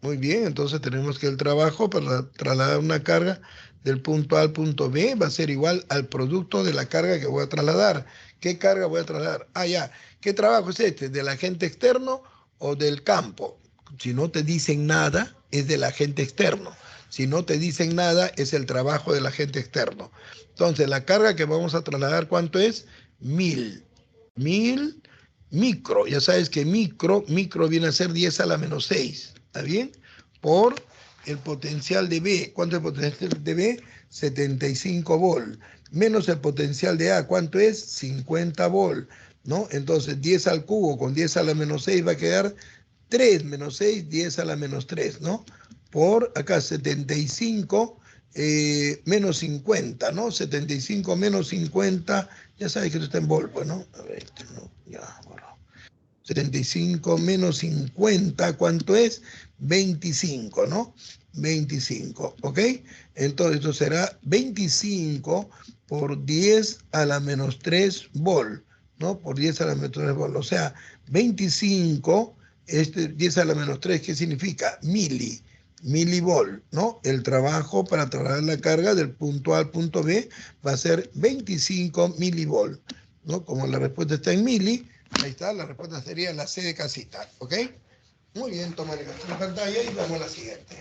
Muy bien, entonces tenemos que el trabajo para trasladar una carga del punto A al punto B va a ser igual al producto de la carga que voy a trasladar. ¿Qué carga voy a trasladar? Ah, ya. ¿Qué trabajo es este? ¿Del agente externo o del campo? Si no te dicen nada, es del agente externo. Si no te dicen nada, es el trabajo del agente externo. Entonces, la carga que vamos a trasladar, ¿cuánto es? 1000. 1000 micro. Ya sabes que micro viene a ser 10 a la menos 6. ¿Está bien? Por el potencial de B. ¿Cuánto es el potencial de B? 75 volt. Menos el potencial de A. ¿Cuánto es? 50 volt. ¿No? Entonces 10 al cubo con 10 a la menos 6 va a quedar 3 menos 6, 10 a la menos 3, ¿no? Por acá 75 menos 50, ¿no? 75 menos 50, ya sabes que esto está en volt, pues, ¿no? A ver, no, ya, bueno. 75 menos 50, ¿cuánto es? 25, ¿no? 25, ¿ok? Entonces esto será 25 por 10 a la menos 3 volt, ¿no? Por 10 a la menos 3 volt. O sea, 25, 10 a la menos 3, ¿qué significa? Milivolt, ¿no? El trabajo para trasladar la carga del punto A al punto B va a ser 25 milivolt, ¿no? Como la respuesta está en mili, ahí está, la respuesta sería la C de casita, ¿ok? Muy bien, toma la pantalla y vamos a la siguiente.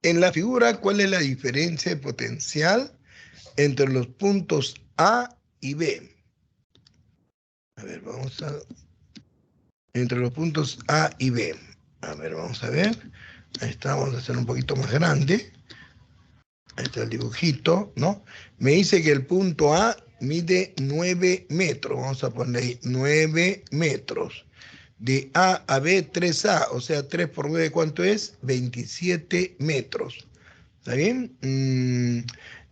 En la figura, ¿cuál es la diferencia de potencial entre los puntos A y B? A ver, vamos a... Entre los puntos A y B. A ver, vamos a ver. Ahí está, vamos a hacer un poquito más grande. Ahí está el dibujito, ¿no? Me dice que el punto A mide 9 metros. Vamos a poner ahí 9 metros. De A a B, 3A. O sea, 3 por 9, ¿cuánto es? 27 metros. ¿Está bien?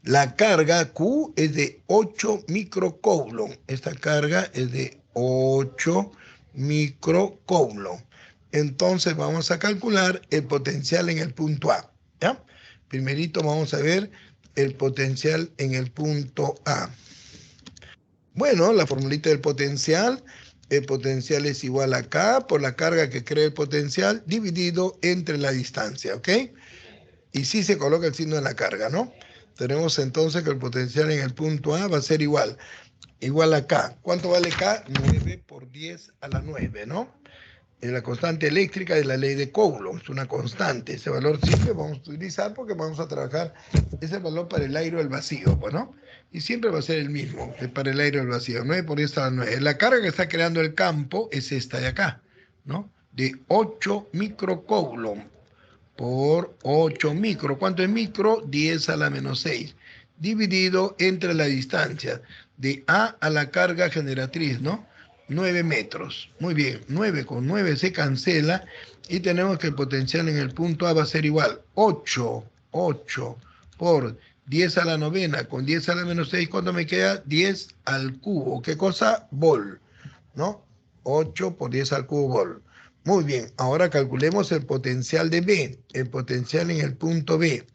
La carga Q es de 8 microcoulomb. Esta carga es de 8 microcoulomb. Entonces vamos a calcular el potencial en el punto A. ¿Ya? Primerito vamos a ver el potencial en el punto A. Bueno, la formulita del potencial, el potencial es igual a K por la carga que crea el potencial dividido entre la distancia, ¿ok? Y sí se coloca el signo de la carga, ¿no? Tenemos entonces que el potencial en el punto A va a ser igual a K. ¿Cuánto vale K? 9 por 10 a la 9, ¿no? Es la constante eléctrica de la ley de Coulomb, es una constante. Ese valor siempre vamos a utilizar porque vamos a trabajar ese valor para el aire o el vacío, pues, ¿no? Y siempre va a ser el mismo, para el aire o el vacío. 9 por 10 a la 9. La carga que está creando el campo es esta de acá, ¿no? De 8 microcoulomb por 8 micro. ¿Cuánto es micro? 10 a la menos 6. Dividido entre la distancia de A a la carga generatriz, ¿no? 9 metros. Muy bien, 9 con 9 se cancela y tenemos que el potencial en el punto A va a ser igual 8 por 10 a la novena con 10 a la menos 6. ¿Cuánto me queda? 10 al cubo. ¿Qué cosa? Volt, ¿no? 8 por 10 al cubo volt. Muy bien, ahora calculemos el potencial de B, el potencial en el punto B,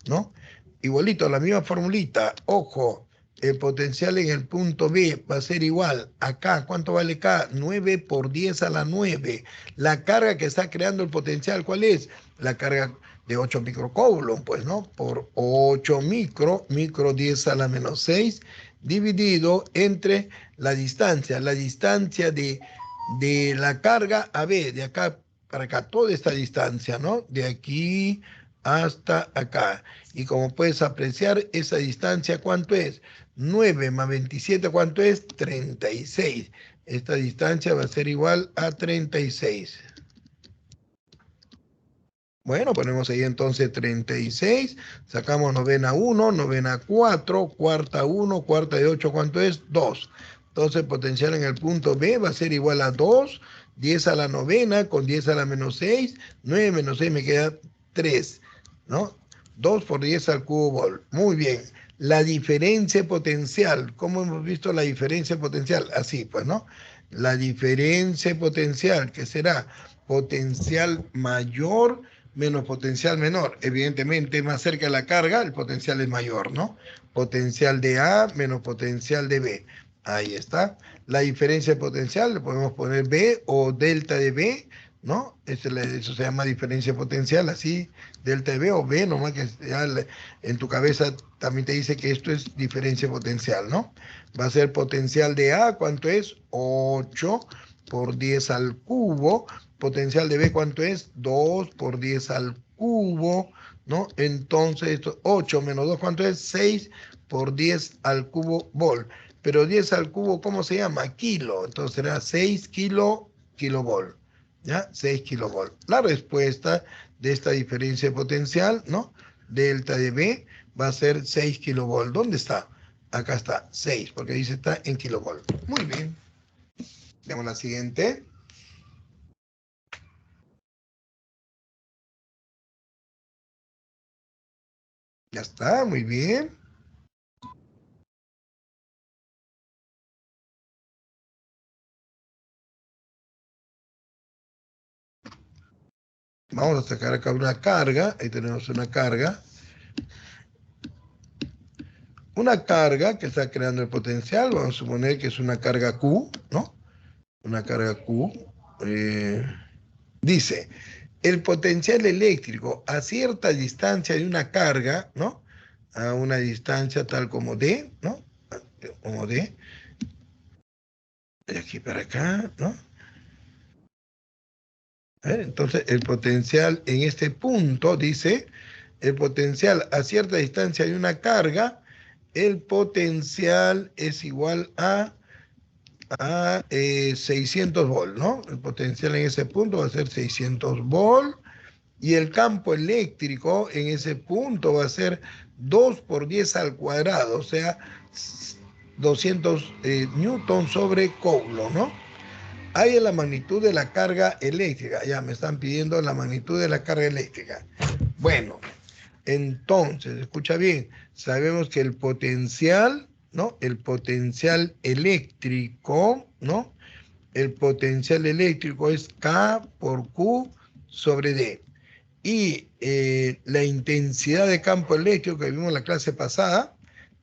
¿no? Igualito, la misma formulita, ojo, el potencial en el punto B va a ser igual a K. ¿Cuánto vale K? 9 por 10 a la 9. La carga que está creando el potencial, ¿cuál es? La carga de 8 microcoulomb, pues, ¿no? Por 8 micro 10 a la menos 6, dividido entre la distancia de la carga a B, de acá para acá, toda esta distancia, ¿no? De aquí hasta acá. Y como puedes apreciar, esa distancia, ¿cuánto es? 9 más 27, ¿cuánto es? 36. Esta distancia va a ser igual a 36. Bueno, ponemos ahí entonces 36, sacamos novena 1, novena 4, cuarta 1, cuarta de 8, ¿cuánto es? 2. Entonces el potencial en el punto B va a ser igual a 2, 10 a la novena con 10 a la menos 6, 9 menos 6 me queda 3, ¿no? 2 por 10 al cubo volt. Muy bien. La diferencia potencial, ¿cómo hemos visto la diferencia potencial? Así, pues, ¿no? La diferencia potencial, que será potencial mayor menos potencial menor. Evidentemente, más cerca de la carga, el potencial es mayor, ¿no? Potencial de A menos potencial de B. Ahí está. La diferencia de potencial, le podemos poner B o delta de B, ¿no? Eso se llama diferencia potencial, así, delta de B o B, nomás que ya en tu cabeza también te dice que esto es diferencia potencial, ¿no? Va a ser potencial de A, ¿cuánto es? 8 por 10 al cubo. Potencial de B, ¿cuánto es? 2 por 10 al cubo, ¿no? Entonces, esto, 8 menos 2, ¿cuánto es? 6 por 10 al cubo vol. Pero 10 al cubo, ¿cómo se llama? Kilo. Entonces será 6 kilovol. ¿Ya? 6 kilovol. La respuesta de esta diferencia potencial, ¿no? Delta de B va a ser 6 kilovol. ¿Dónde está? Acá está, 6, porque dice está en kilovol. Muy bien. Veamos la siguiente. Ya está, muy bien. Vamos a sacar acá una carga. Ahí tenemos una carga. Una carga que está creando el potencial. Vamos a suponer que es una carga Q, ¿no? Una carga Q. Dice, el potencial eléctrico a cierta distancia de una carga, ¿no? A una distancia tal como D, ¿no? Como D. De aquí para acá, ¿no? Entonces, el potencial en este punto, dice, el potencial a cierta distancia de una carga, el potencial es igual a 600 volt, ¿no? El potencial en ese punto va a ser 600 volt y el campo eléctrico en ese punto va a ser 2 por 10 al cuadrado, o sea, 200 newton sobre coulomb, ¿no? Hay la magnitud de la carga eléctrica. Ya me están pidiendo la magnitud de la carga eléctrica. Bueno, entonces, escucha bien, sabemos que el potencial, ¿no? El potencial eléctrico, ¿no? El potencial eléctrico es K por Q sobre D. Y la intensidad de campo eléctrico que vimos en la clase pasada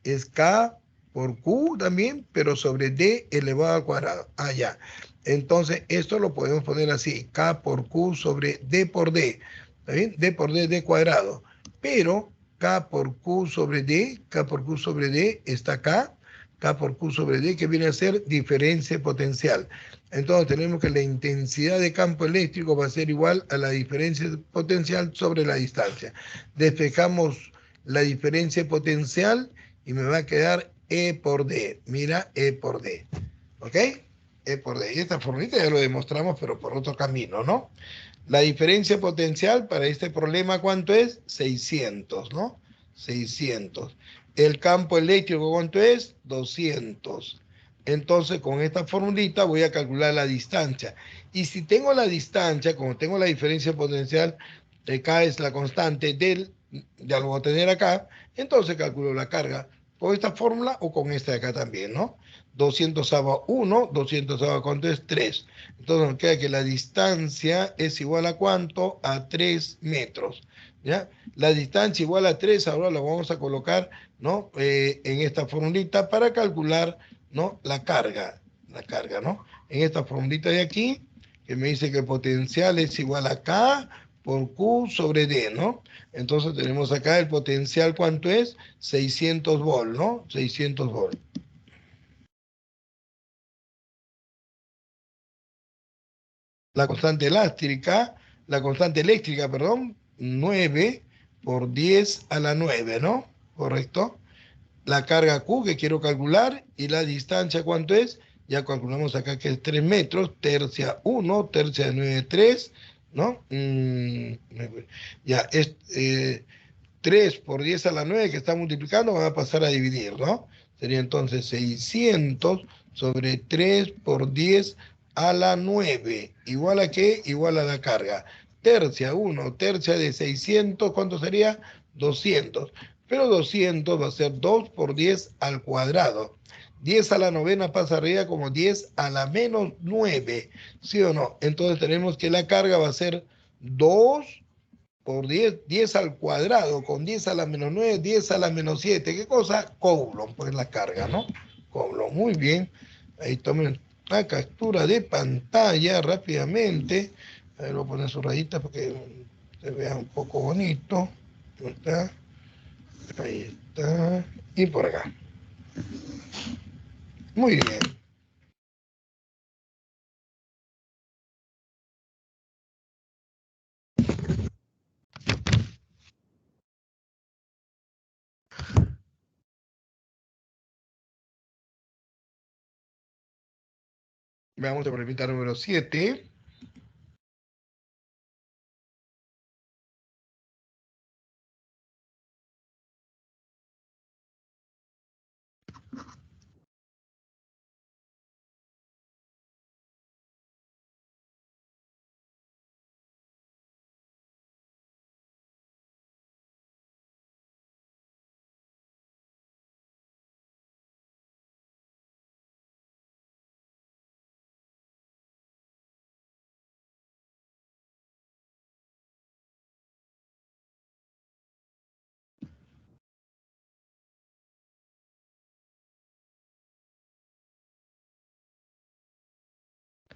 es K por Q también, pero sobre D elevado al cuadrado. Ah, ya. Entonces, esto lo podemos poner así, K por Q sobre D por D. ¿Está bien? D por D, D cuadrado. Pero K por Q sobre D, K por Q sobre D está acá, K por Q sobre D, que viene a ser diferencia potencial. Entonces tenemos que la intensidad de campo eléctrico va a ser igual a la diferencia potencial sobre la distancia. Despejamos la diferencia potencial y me va a quedar E por D. Mira, E por D. ¿Ok? E por D. Y esta formita ya lo demostramos, pero por otro camino, ¿no? La diferencia potencial para este problema, ¿cuánto es? 600, ¿no? 600. El campo eléctrico, ¿cuánto es? 200. Entonces, con esta formulita voy a calcular la distancia. Y si tengo la distancia, como tengo la diferencia potencial, K es la constante del, ya lo voy a tener acá, entonces calculo la carga con esta fórmula o con esta de acá también, ¿no? 200 a 1, 200 a ¿cuánto es? 3. Entonces nos queda que la distancia es igual a ¿cuánto? A 3 metros. ¿Ya? La distancia igual a 3, ahora la vamos a colocar, ¿no? En esta formulita para calcular, ¿no? La carga, ¿no? En esta formulita de aquí, que me dice que el potencial es igual a K por Q sobre D, ¿no? Entonces tenemos acá el potencial, ¿cuánto es? 600 volt, ¿no? 600 volt. La constante eléctrica, perdón, 9 por 10 a la 9, ¿no? ¿Correcto? La carga Q que quiero calcular y la distancia, ¿cuánto es? Ya calculamos acá que es 3 metros, tercia 1, tercia de 9, 3, ¿no? Ya, es 3 por 10 a la 9 que está multiplicando, van a pasar a dividir, ¿no? Sería entonces 600 sobre 3 por 10 a la 9. ¿Igual a qué? Igual a la carga. Tercia 1, tercia de 600, ¿cuánto sería? 200. Pero 200 va a ser 2 por 10 al cuadrado. 10 a la novena pasa arriba como 10 a la menos 9, ¿sí o no? Entonces tenemos que la carga va a ser 2 por 10, 10 al cuadrado, con 10 a la menos 9, 10 a la menos 7. ¿Qué cosa? Coulomb, pues la carga, ¿no? Coulomb, muy bien. Ahí tomen una captura de pantalla rápidamente. A ver, voy a poner su rayita para que se vea un poco bonito. ¿No está? Ahí está. Y por acá. Muy bien. Veamos la pregunta número 7.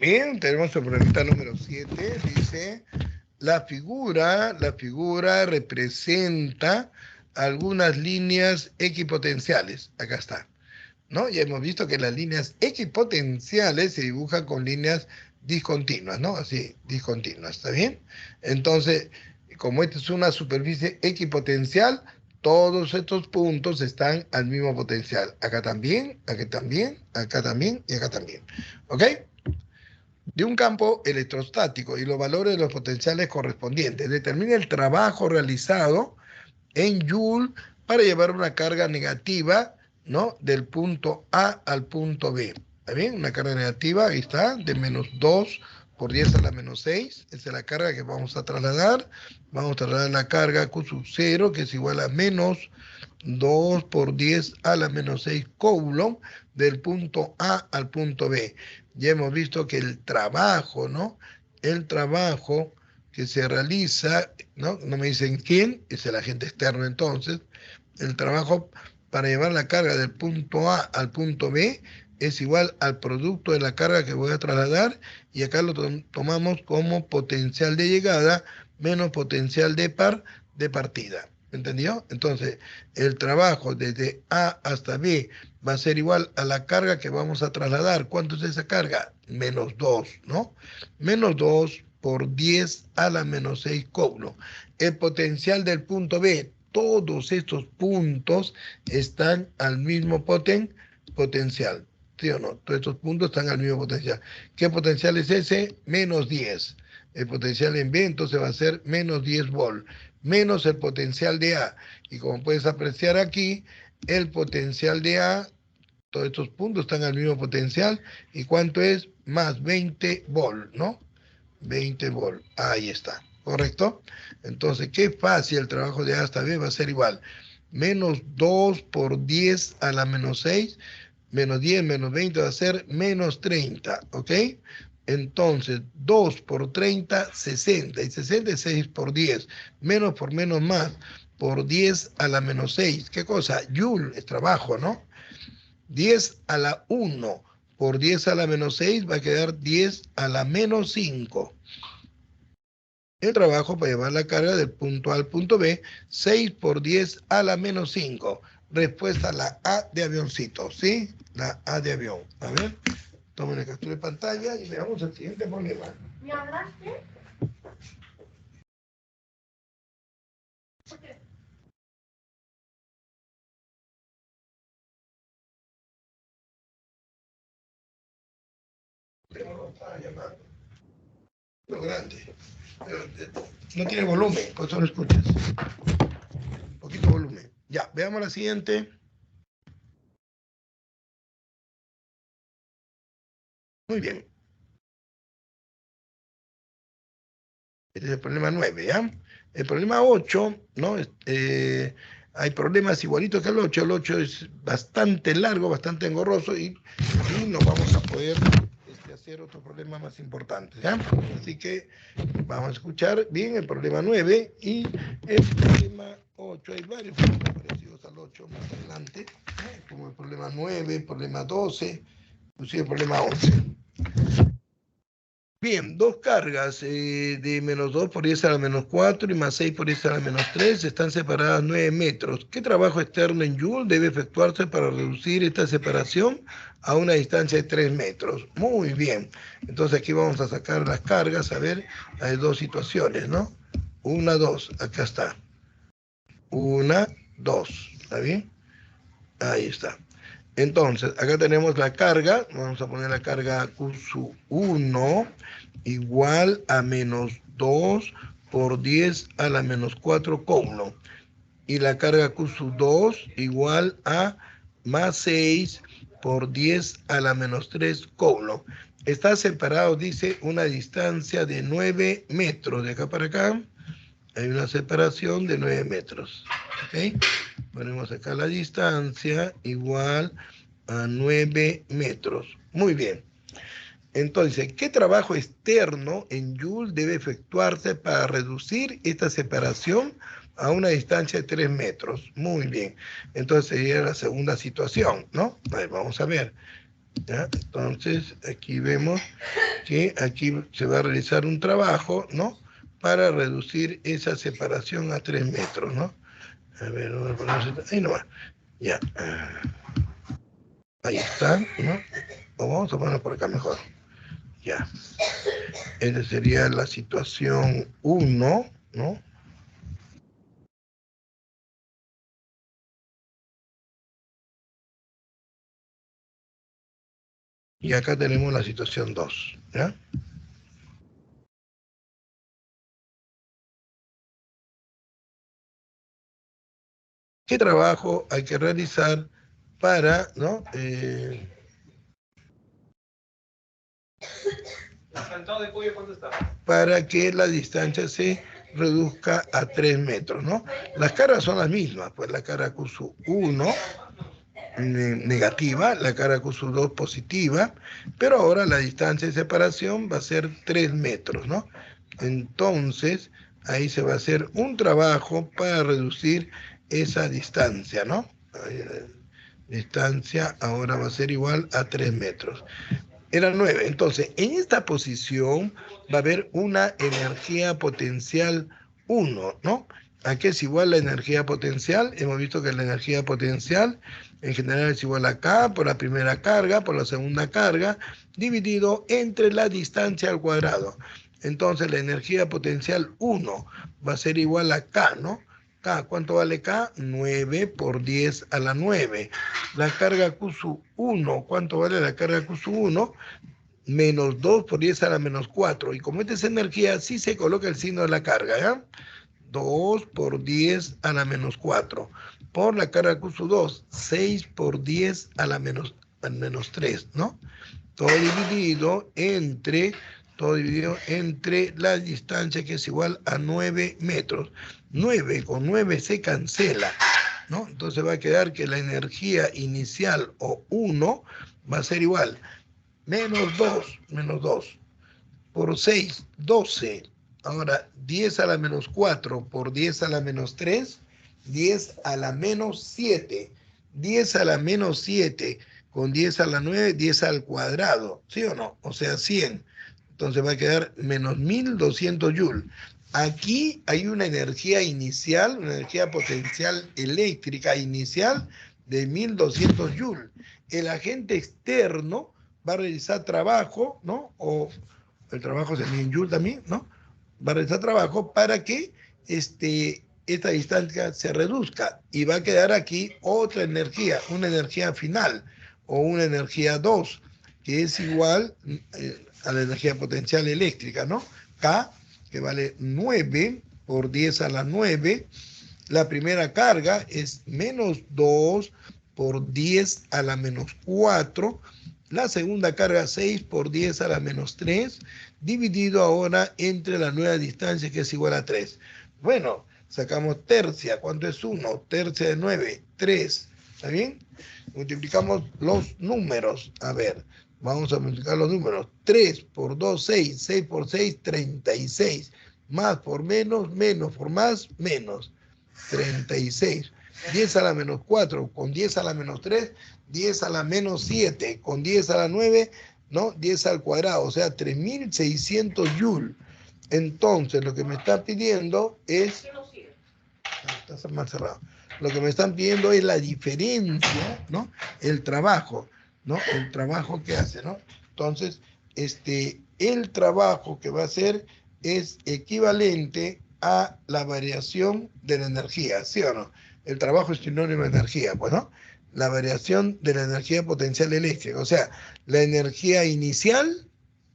Bien, tenemos la pregunta número 7. Dice, la figura representa algunas líneas equipotenciales. Acá está, ¿no? Ya hemos visto que las líneas equipotenciales se dibujan con líneas discontinuas, ¿no? Así, discontinuas, ¿está bien? Entonces, como esta es una superficie equipotencial, todos estos puntos están al mismo potencial. Acá también, acá también, acá también y acá también. ¿Ok? De un campo electrostático y los valores de los potenciales correspondientes. Determina el trabajo realizado en Joule para llevar una carga negativa, ¿no? Del punto A al punto B. ¿Está bien? Una carga negativa, ahí está, de menos 2 por 10 a la menos 6. Esa es la carga que vamos a trasladar. Vamos a trasladar la carga Q sub 0, que es igual a menos 2 por 10 a la menos 6 Coulomb del punto A al punto B. Ya hemos visto que el trabajo, ¿no? El trabajo que se realiza, ¿no? No me dicen quién, es el agente externo entonces. El trabajo para llevar la carga del punto A al punto B es igual al producto de la carga que voy a trasladar y acá lo tomamos como potencial de llegada menos potencial de partida. ¿Entendió? Entonces, el trabajo desde A hasta B va a ser igual a la carga que vamos a trasladar. ¿Cuánto es esa carga? Menos 2, ¿no? Menos 2 por 10 a la menos 6 Coulomb. El potencial del punto B, todos estos puntos están al mismo potencial. ¿Sí o no? Todos estos puntos están al mismo potencial. ¿Qué potencial es ese? Menos 10. El potencial en B entonces va a ser menos 10 volt, menos el potencial de A. Y como puedes apreciar aquí, el potencial de A, todos estos puntos están al mismo potencial. ¿Y cuánto es? Más 20 volt, ¿no? 20 volt. Ahí está. ¿Correcto? Entonces, qué fácil el trabajo de A hasta B va a ser igual. Menos 2 por 10 a la menos 6, menos 10 menos 20 va a ser menos 30. ¿Ok? Entonces, 2 por 30, 60. Y 66 por 10. Menos por menos más. Por 10 a la menos 6. ¿Qué cosa? Joule es trabajo, ¿no? 10 a la 1 por 10 a la menos 6 va a quedar 10 a la menos 5. El trabajo para llevar la carga del punto A al punto B, 6 por 10 a la menos 5. Respuesta la A de avioncito, ¿sí? La A de avión. A ver, tomen el captura de pantalla y veamos el siguiente problema. ¿Me hablaste? Pero no está llamando. Lo grande. No tiene volumen, por eso no escuchas. Un poquito de volumen. Ya, veamos la siguiente. Muy bien. Este es el problema 9, ¿ya? El problema 8, ¿no? hay problemas igualitos que el 8 es bastante largo, bastante engorroso y no vamos a poder hacer otro problema más importante, ¿ya? Así que vamos a escuchar bien el problema 9 y el problema 8. Hay varios problemas parecidos al 8 más adelante, ¿eh? Como el problema 9, el problema 12, inclusive el problema 11. Bien, dos cargas de menos 2 por 10 a la menos 4 y más 6 por 10 a la menos 3 están separadas 9 metros. ¿Qué trabajo externo en Joule debe efectuarse para reducir esta separación a una distancia de 3 metros? Muy bien. Entonces aquí vamos a sacar las cargas. A ver, hay dos situaciones, ¿no? 1, 2. Acá está. 1, 2. ¿Está bien? Ahí está. Entonces, acá tenemos la carga, vamos a poner la carga Q sub 1 igual a menos 2 por 10 a la menos 4 coulombs. Y la carga Q sub 2 igual a más 6 por 10 a la menos 3 coulombs. Está separado, dice, una distancia de 9 metros. De acá para acá hay una separación de 9 metros. ¿Ok? Ponemos acá la distancia igual a 9 metros. Muy bien. Entonces, ¿qué trabajo externo en Joule debe efectuarse para reducir esta separación a una distancia de 3 metros? Muy bien. Entonces sería la segunda situación, ¿no? Vamos a ver. ¿Ya? Entonces, aquí vemos que aquí se va a realizar un trabajo, ¿no? Para reducir esa separación a 3 metros, ¿no? A ver, ahí nomás. Ya. Ahí está, ¿no? O vamos a ponerlo por acá mejor. Ya. Esta sería la situación 1, ¿no? Y acá tenemos la situación 2, ¿ya? ¿Qué trabajo hay que realizar para, ¿no? Para que la distancia se reduzca a 3 metros, ¿no? Las cargas son las mismas, pues la carga Q sub 1 negativa, la carga Q sub 2 positiva, pero ahora la distancia de separación va a ser 3 metros, ¿no? Entonces, ahí se va a hacer un trabajo para reducir esa distancia, ¿no? Distancia ahora va a ser igual a 3 metros. Era 9. Entonces, en esta posición va a haber una energía potencial 1, ¿no? ¿A qué es igual la energía potencial? Hemos visto que la energía potencial en general es igual a K por la primera carga, por la segunda carga, dividido entre la distancia al cuadrado. Entonces, la energía potencial 1 va a ser igual a K, ¿no? K, ¿cuánto vale K? 9 por 10 a la 9. La carga Q sub 1, ¿cuánto vale la carga Q sub 1? Menos 2 por 10 a la menos 4. Y como esta es energía, sí se coloca el signo de la carga, ¿ya? 2 por 10 a la menos 4. Por la carga Q sub 2, 6 por 10 a la menos 3, ¿no? Todo dividido entre la distancia que es igual a 9 metros. 9 con 9 se cancela, ¿no? Entonces va a quedar que la energía inicial o 1 va a ser igual menos 2 por 6, 12. Ahora 10 a la menos 4 por 10 a la menos 3, 10 a la menos 7. 10 a la menos 7 con 10 a la 9, 10 al cuadrado, ¿sí o no? O sea, 100. Entonces va a quedar menos 1200 joules. Aquí hay una energía inicial, una energía potencial eléctrica inicial de 1200 joules. El agente externo va a realizar trabajo, ¿no? O el trabajo se mide en joule también, ¿no? Va a realizar trabajo para que esta distancia se reduzca y va a quedar aquí otra energía, una energía final o una energía 2, que es igual a la energía potencial eléctrica, ¿no? K, que vale 9 por 10 a la 9. La primera carga es menos 2 por 10 a la menos 4. La segunda carga 6 por 10 a la menos 3, dividido ahora entre la nueva distancia que es igual a 3. Bueno, Sacamos tercia, ¿cuánto es 1? Tercia de 9, 3. ¿Está bien? Multiplicamos los números. A ver, vamos a multiplicar los números. 3 por 2, 6. 6 por 6, 36. Más por menos, menos por más, menos. 36. 10 a la menos 4, con 10 a la menos 3, 10 a la menos 7, con 10 a la 9, ¿no? 10 al cuadrado, o sea, 3600 joule. Entonces, lo que me está pidiendo es... Está más cerrado. Lo que me están pidiendo es la diferencia, ¿no? El trabajo, ¿no? El trabajo que hace, ¿no? Entonces, el trabajo que va a hacer es equivalente a la variación de la energía, ¿sí o no? El trabajo es sinónimo de energía, pues, ¿no? La variación de la energía potencial eléctrica, o sea, la energía inicial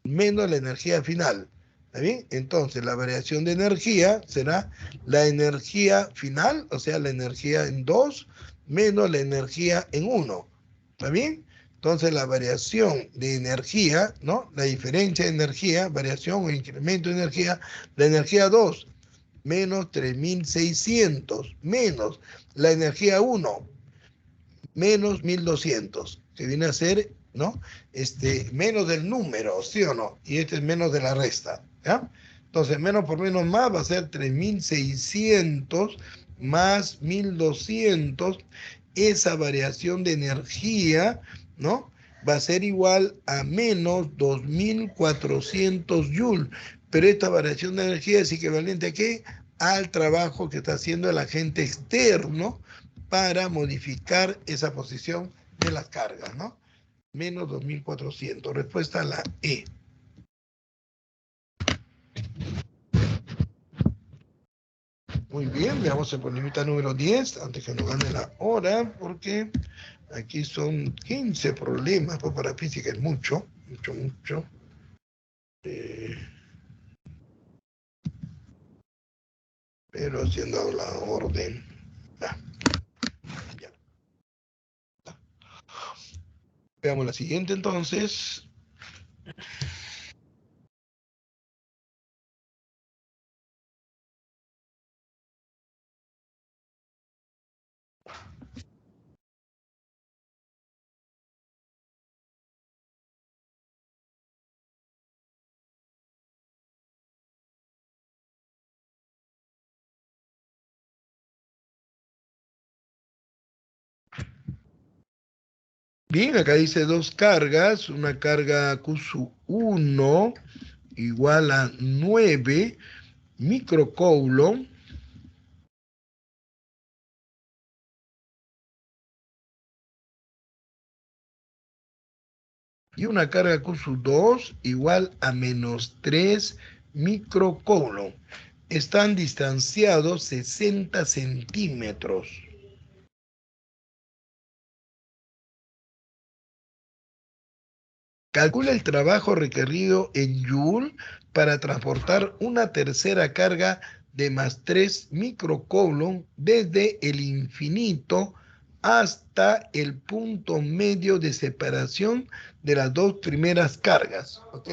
menos la energía final. ¿Está bien? Entonces, la variación de energía será la energía final, o sea, la energía en 2 menos la energía en 1. ¿Está bien? Entonces, la variación de energía, ¿no? La diferencia de energía, variación o incremento de energía, la energía 2 menos 3600 menos la energía 1 menos 1200, que viene a ser, ¿no? Menos del número, ¿sí o no? Y este es menos de la resta, ¿ya? Entonces, menos por menos más va a ser 3600 más 1200. Esa variación de energía, ¿no? Va a ser igual a menos 2400 joules. Pero esta variación de energía es equivalente a qué? Al trabajo que está haciendo el agente externo para modificar esa posición de las cargas, ¿no? Menos 2400. Respuesta a la E. Muy bien, veamos el problemita número 10, antes que nos gane la hora, porque aquí son 15 problemas, pues para física es mucho, mucho, mucho. Pero haciendo la orden. Ah, ya. Veamos la siguiente entonces. Bien, acá dice dos cargas, una carga Q1 igual a 9 microcoulomb y una carga Q2 igual a menos 3 microcoulomb. Están distanciados 60 centímetros. Calcula el trabajo requerido en Joule para transportar una tercera carga de más 3 microcoulomb desde el infinito hasta el punto medio de separación de las dos primeras cargas. ¿Ok?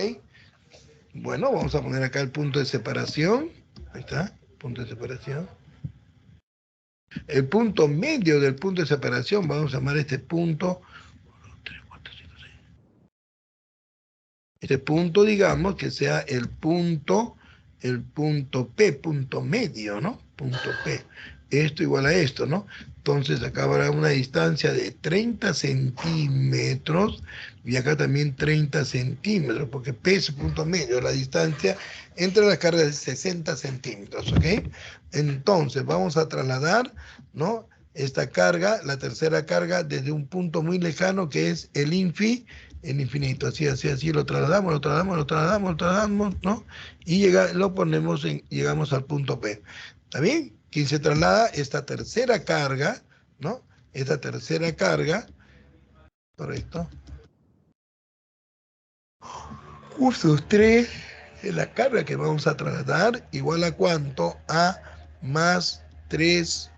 Bueno, vamos a poner acá el punto de separación. Ahí está, punto de separación. El punto medio del punto de separación, vamos a llamar este punto. Este punto, digamos, que sea el punto P, punto medio, ¿no? Punto P. Esto igual a esto, ¿no? Entonces acá habrá una distancia de 30 centímetros y acá también 30 centímetros, porque P es el punto medio, la distancia entre las cargas de 60 centímetros, ¿ok? Entonces vamos a trasladar, ¿no? Esta carga, la tercera carga, desde un punto muy lejano que es el infinito, así, así, así, lo trasladamos, lo trasladamos, lo trasladamos, lo trasladamos, ¿no? Y lo ponemos llegamos al punto P. ¿Está bien? ¿Quién se traslada? Esta tercera carga, ¿no? Esta tercera carga, correcto. Curso 3, la carga que vamos a trasladar, igual a cuánto? A más 3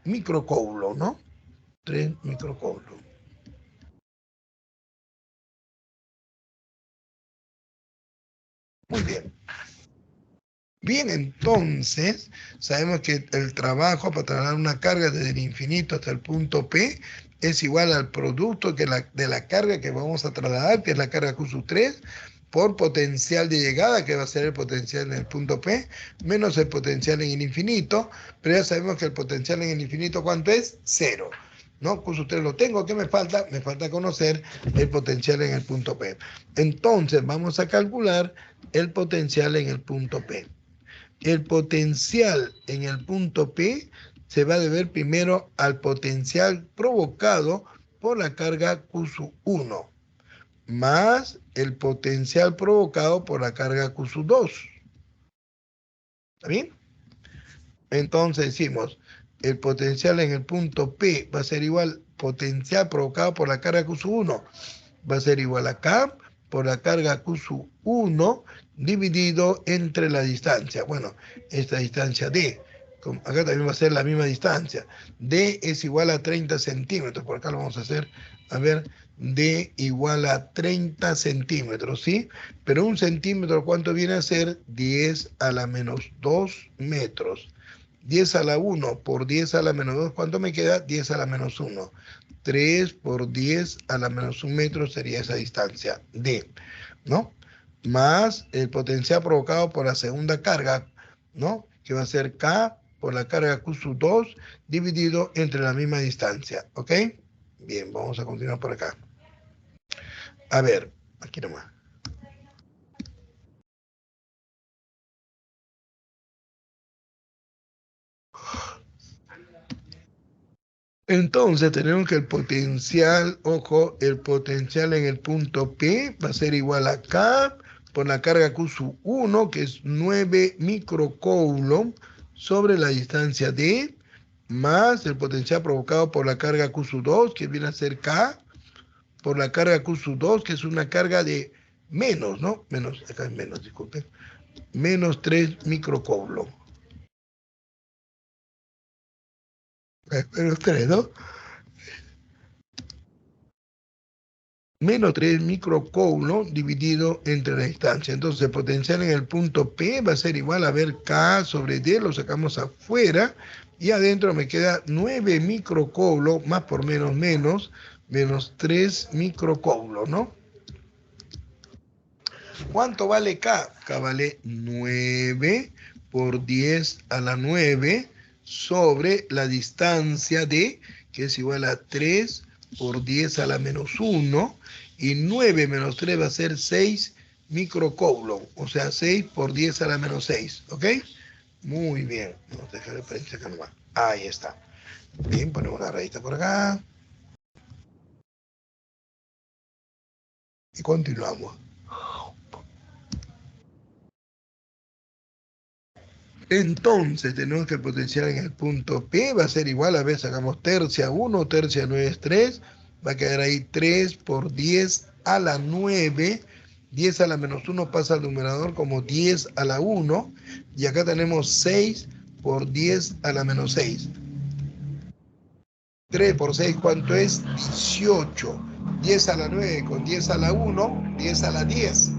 microcoulombs, ¿no? 3 microcoulombs. Muy bien. Bien, entonces, sabemos que el trabajo para trasladar una carga desde el infinito hasta el punto P es igual al producto de la carga que vamos a trasladar, que es la carga Q sub 3, por potencial de llegada, que va a ser el potencial en el punto P, menos el potencial en el infinito, pero ya sabemos que el potencial en el infinito, ¿cuánto es? Cero. ¿No? Q sub 3 lo tengo. ¿Qué me falta? Me falta conocer el potencial en el punto P. Entonces, vamos a calcular el potencial en el punto P. El potencial en el punto P se va a deber primero al potencial provocado por la carga Q sub 1 más el potencial provocado por la carga Q sub 2. ¿Está bien? Entonces decimos, el potencial en el punto P va a ser igual potencial provocado por la carga Q sub 1. Va a ser igual a K por la carga Q sub 1 dividido entre la distancia. Bueno, esta distancia D. Acá también va a ser la misma distancia. D es igual a 30 centímetros. Por acá lo vamos a hacer. A ver, D igual a 30 centímetros, ¿sí? Pero un centímetro, ¿cuánto viene a ser? 10 a la menos 2 metros. 10 a la 1 por 10 a la menos 2, ¿cuánto me queda? 10 a la menos 1. 3 por 10 a la menos 1 metro sería esa distancia, D, ¿no? Más el potencial provocado por la segunda carga, ¿no? Que va a ser K por la carga Q sub 2 dividido entre la misma distancia, ¿ok? Bien, vamos a continuar por acá. A ver, aquí nomás. Entonces tenemos que el potencial, ojo, el potencial en el punto P va a ser igual a K por la carga Q sub 1, que es 9 microcoulomb sobre la distancia D, más el potencial provocado por la carga Q sub 2, que viene a ser K, por la carga Q sub 2, que es una carga de menos, ¿no? Menos, acá es menos, disculpen, menos 3 microcoulomb. Menos 3, ¿no? Menos 3 microcoulomb dividido entre la distancia. Entonces, el potencial en el punto P va a ser igual a ver K sobre D, lo sacamos afuera, y adentro me queda 9 microcoulomb, más por menos, menos 3 microcoulomb, ¿no? ¿Cuánto vale K? K vale 9 por 10 a la 9 sobre la distancia D, que es igual a 3 por 10 a la menos 1, y 9 menos 3 va a ser 6 microcoulomb, o sea, 6 por 10 a la menos 6, ¿ok? Muy bien, vamos a dejar el paréntesis acá nomás. Ahí está. Bien, ponemos una rayita por acá. Y continuamos. Entonces tenemos que el potencial en el punto P va a ser igual, a ver, sacamos tercia 1, tercia 9 es 3, va a quedar ahí 3 por 10 a la 9, 10 a la menos 1 pasa al numerador como 10 a la 1, y acá tenemos 6 por 10 a la menos 6. 3 por 6, ¿cuánto es? 18. 10 a la 9 con 10 a la 1, 10 a la 10.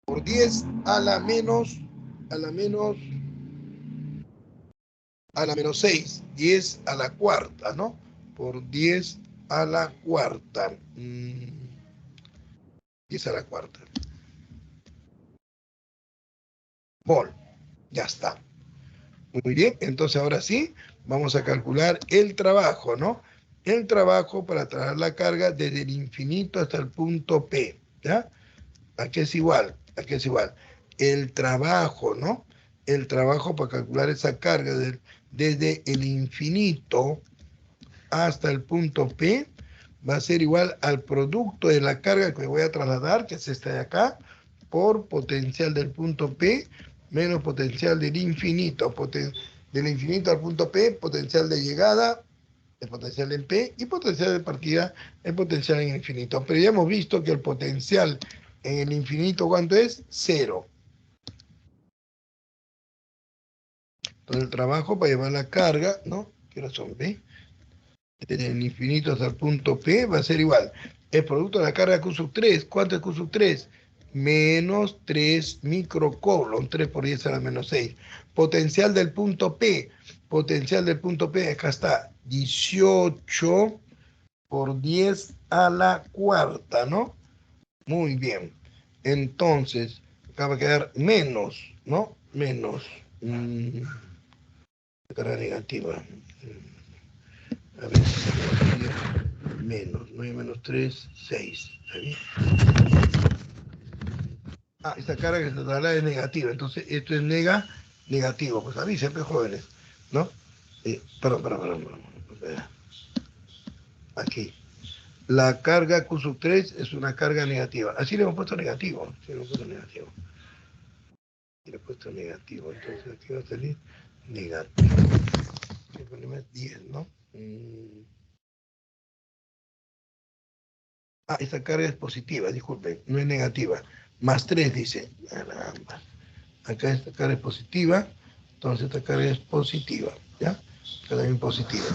Por 10 a la menos, a la menos a la menos 6, 10 a la cuarta, ¿no? Por 10 a la cuarta. 10 a la cuarta. Mol. Ya está. Muy bien, entonces ahora sí, vamos a calcular el trabajo, ¿no? El trabajo para trasladar la carga desde el infinito hasta el punto P, ¿ya? Aquí es igual, aquí es igual. El trabajo, ¿no? El trabajo para calcular esa carga desde el infinito hasta el punto P va a ser igual al producto de la carga que voy a trasladar, que es esta de acá, por potencial del punto P menos potencial del infinito. Del infinito al punto P, potencial de llegada, el potencial en P, y potencial de partida, el potencial en el infinito. Pero ya hemos visto que el potencial en el infinito, ¿cuánto es? Cero. Entonces el trabajo para llevar la carga, ¿no? ¿Qué hora son? ¿Ve? Desde el infinito hasta el punto P va a ser igual. El producto de la carga Q sub 3, ¿cuánto es Q sub 3? menos 3 microcoulomb, 3 por 10 a la menos 6. Potencial del punto P, acá está, 18 por 10 a la cuarta, ¿no? Muy bien. Entonces, acá va a quedar menos, ¿no? Menos. Carga negativa. A ver, menos, 9 menos 3, 6. ¿Está bien? Esta carga que se traslada es negativa, entonces esto es negativo. Pues a mí siempre jóvenes, ¿no? Perdón. Aquí. La carga Q sub 3 es una carga negativa. Así le hemos puesto negativo. Entonces aquí va a salir negativo. El problema es 10, ¿no? Esta carga es positiva, disculpen, no es negativa. Más 3 dice. Caramba. Acá esta carga es positiva, entonces esta carga es positiva, ¿ya? Acá también positiva.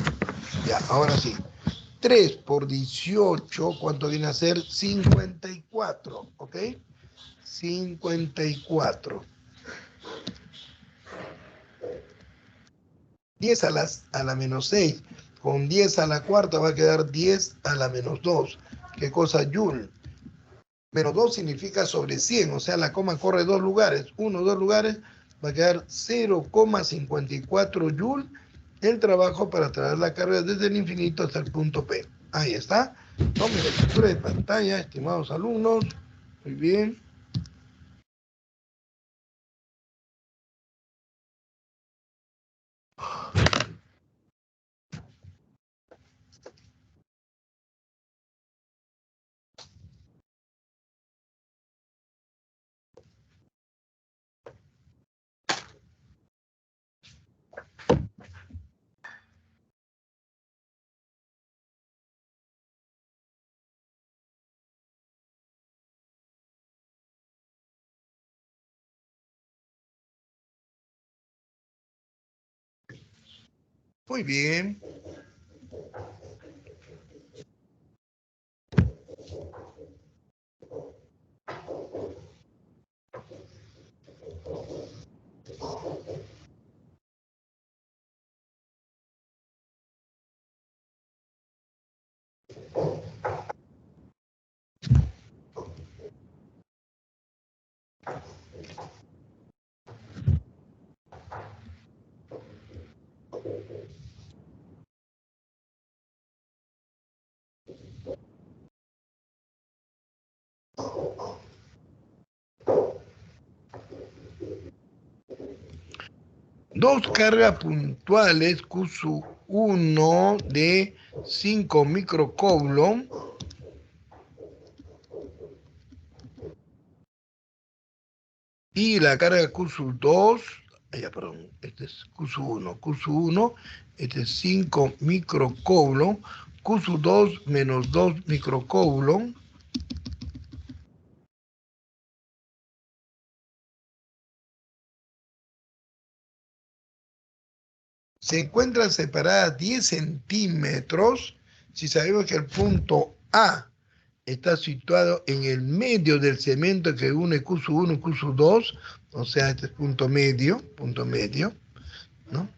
Ya, ahora sí. 3 por 18, ¿cuánto viene a ser? 54, ¿ok? 54. 10 a la menos 6. Con 10 a la cuarta va a quedar 10 a la menos 2. ¿Qué cosa? Joule. Menos 2 significa sobre 100, o sea, la coma corre 2 lugares. 1, 2 lugares, va a quedar 0,54 Joule el trabajo para traer la carga desde el infinito hasta el punto P. Ahí está. Tome la captura de pantalla, estimados alumnos. Muy bien. Muy bien. Dos cargas puntuales Q sub 1 de 5 microcoulomb y la carga Q sub 2, este es Q sub 1, este es 5 microcoulomb, Q sub 2 menos 2 microcoulomb, se encuentran separadas 10 centímetros si sabemos que el punto A está situado en el medio del segmento que une Q sub 1 y Q sub 2, o sea, este es punto medio, ¿no?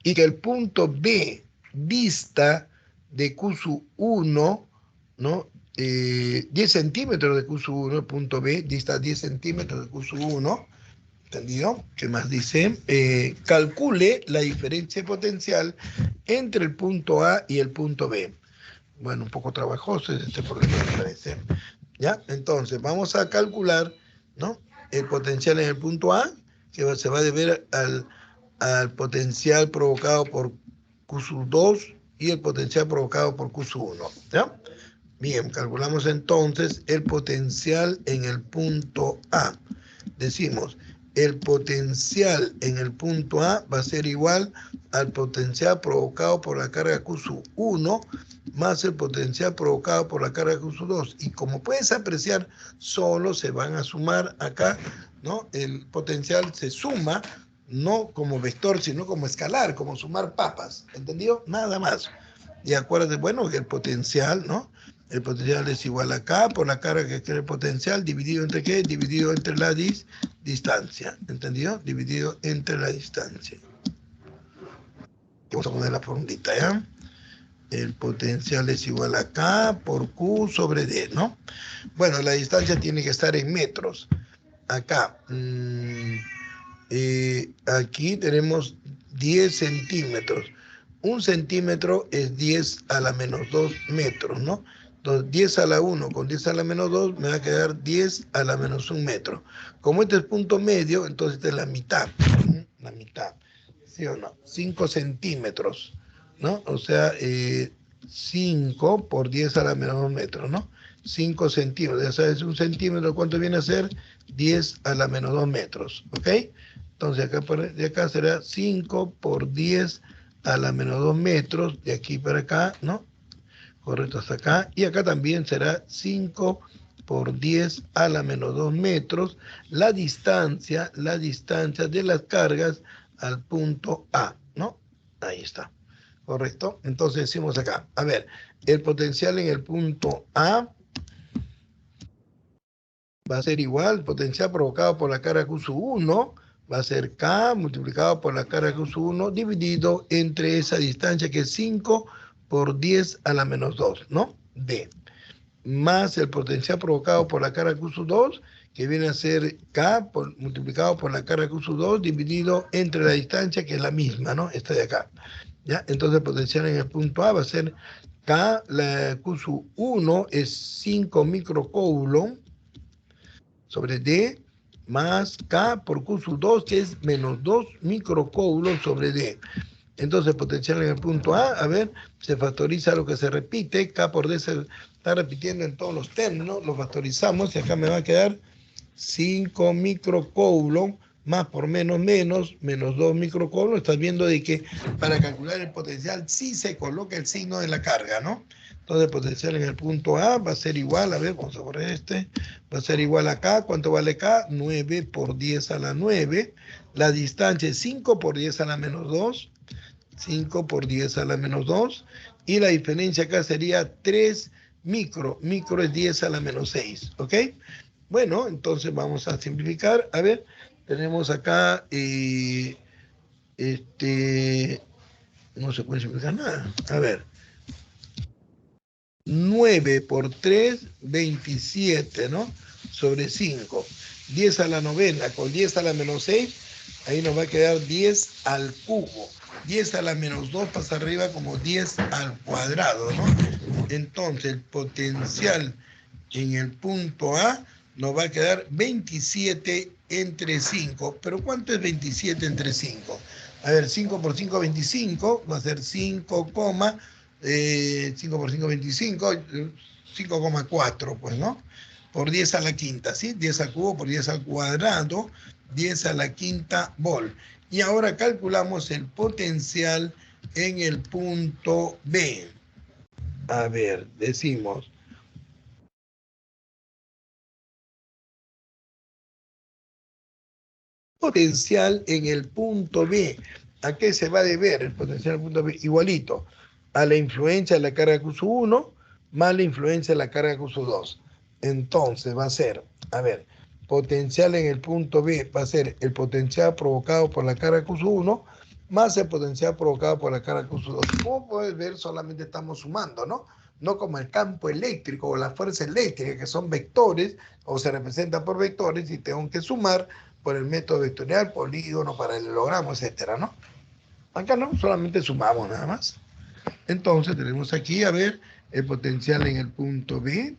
Y que el punto B dista de Q sub 1, ¿no? 10 centímetros de Q sub 1, el punto B dista 10 centímetros de Q sub 1, ¿entendido? ¿Qué más dice? Calcule la diferencia potencial entre el punto A y el punto B. Bueno, un poco trabajoso es este problema, me parece. ¿Ya? Entonces, vamos a calcular, ¿no? El potencial en el punto A, que se va a deber al potencial provocado por Q sub 2 y el potencial provocado por Q sub 1. ¿Ya? Bien, calculamos entonces el potencial en el punto A. Decimos, el potencial en el punto A va a ser igual al potencial provocado por la carga Q sub 1 más el potencial provocado por la carga Q sub 2. Y como puedes apreciar, solo se van a sumar acá, ¿no? El potencial se suma, no como vector, sino como escalar, como sumar papas. ¿Entendido? Nada más. Y acuérdate, bueno, que el potencial, ¿no? El potencial es igual a K por la carga que crea el potencial, dividido entre ¿qué? Dividido entre la distancia. ¿Entendido? Dividido entre la distancia. Vamos a poner la formulita, ¿ya? El potencial es igual a K por Q sobre D, ¿no? Bueno, la distancia tiene que estar en metros. Acá, aquí tenemos 10 centímetros. Un centímetro es 10 a la menos 2 metros, ¿no? Entonces, 10 a la 1 con 10 a la menos 2 me va a quedar 10 a la menos 1 metro. Como este es punto medio, entonces esta es la mitad. La mitad, ¿sí o no? 5 centímetros, ¿no? O sea, 5 por 10 a la menos 2 metros, ¿no? 5 centímetros, ya sabes, un centímetro, ¿cuánto viene a ser? 10 a la menos 2 metros, ¿ok? Entonces acá, de acá será 5 por 10 a la menos 2 metros, de aquí para acá, ¿no? Correcto, hasta acá. Y acá también será 5 por 10 a la menos 2 metros, la distancia de las cargas al punto A, ¿no? Ahí está. Correcto. Entonces decimos acá, a ver, el potencial en el punto A va a ser igual, potencial provocado por la carga Q sub 1 va a ser K multiplicado por la carga Q sub 1 dividido entre esa distancia que es 5 por 10 a la menos 2, ¿no? D. Más el potencial provocado por la carga Q sub 2, que viene a ser K multiplicado por la carga Q sub 2 dividido entre la distancia que es la misma, ¿no? Esta de acá. ¿Ya? Entonces el potencial en el punto A va a ser K, la Q sub 1 es 5 microcoulomb sobre D más K por Q sub 2, que es menos 2 microcoulombs sobre D. Entonces, potencial en el punto A ver, se factoriza lo que se repite, K por D se está repitiendo en todos los términos, lo factorizamos y acá me va a quedar 5 microcoulombs más por menos, menos 2 microcoulombs. Estás viendo de que para calcular el potencial sí se coloca el signo de la carga, ¿no? Entonces el potencial en el punto A va a ser igual, a ver, vamos a borrar va a ser igual a K. ¿Cuánto vale K? 9 por 10 a la 9. La distancia es 5 por 10 a la menos 2. 5 por 10 a la menos 2. Y la diferencia acá sería 3 micro. Micro es 10 a la menos 6, ¿ok? Bueno, entonces vamos a simplificar. A ver, tenemos acá, no se puede simplificar nada. A ver, 9 por 3, 27, ¿no? Sobre 5. 10 a la novena con 10 a la menos 6, ahí nos va a quedar 10 al cubo. 10 a la menos 2 pasa arriba como 10 al cuadrado, ¿no? Entonces, el potencial en el punto A nos va a quedar 27 entre 5. ¿Pero cuánto es 27 entre 5? A ver, 5 por 5, 25, va a ser 5, 5 por 5, 25, 5,4, pues, ¿no? Por 10 a la quinta, ¿sí? 10 al cubo por 10 al cuadrado, 10 a la quinta vol. Y ahora calculamos el potencial en el punto B. A ver, decimos, potencial en el punto B. ¿A qué se va a deber el potencial en el punto B? Igualito a la influencia de la carga Q1 más la influencia de la carga Q2. Entonces va a ser, a ver, potencial en el punto B va a ser el potencial provocado por la carga Q1 más el potencial provocado por la carga Q2. Como puedes ver, solamente estamos sumando, ¿no? No como el campo eléctrico o la fuerza eléctrica, que son vectores o se representan por vectores y tengo que sumar por el método vectorial, polígono, paralelogramo, etcétera, ¿no? Acá no, solamente sumamos nada más. Entonces tenemos aquí, a ver, el potencial en el punto B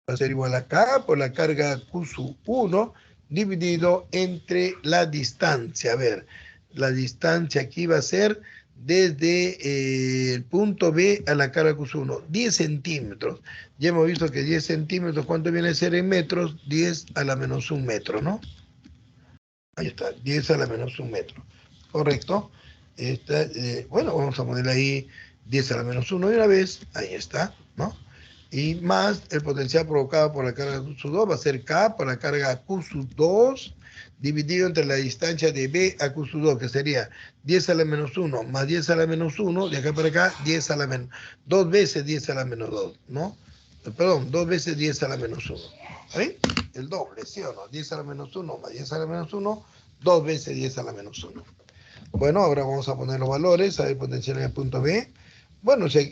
va a ser igual a K por la carga Q sub 1 dividido entre la distancia. A ver, la distancia aquí va a ser desde el punto B a la carga Q sub 1, 10 centímetros. Ya hemos visto que 10 centímetros, ¿cuánto viene a ser en metros? 10 a la menos 1 metro, ¿no? Ahí está, 10 a la menos 1 metro. Correcto. Bueno, vamos a poner ahí 10 a la menos 1 de una vez. Ahí está, ¿no? Y más el potencial provocado por la carga Q sub 2 va a ser K por la carga Q sub 2 dividido entre la distancia de B a Q sub 2, que sería 10 a la menos 1 más 10 a la menos 1, de acá para acá, 10 a la menos, 2 veces 10 a la menos 2, ¿no? Perdón, 2 veces 10 a la menos 1. ¿Está bien? El doble, ¿sí o no? 10 a la menos 1 más 10 a la menos 1, 2 veces 10 a la menos 1. Bueno, ahora vamos a poner los valores, a ver potencial en el punto B. Bueno, si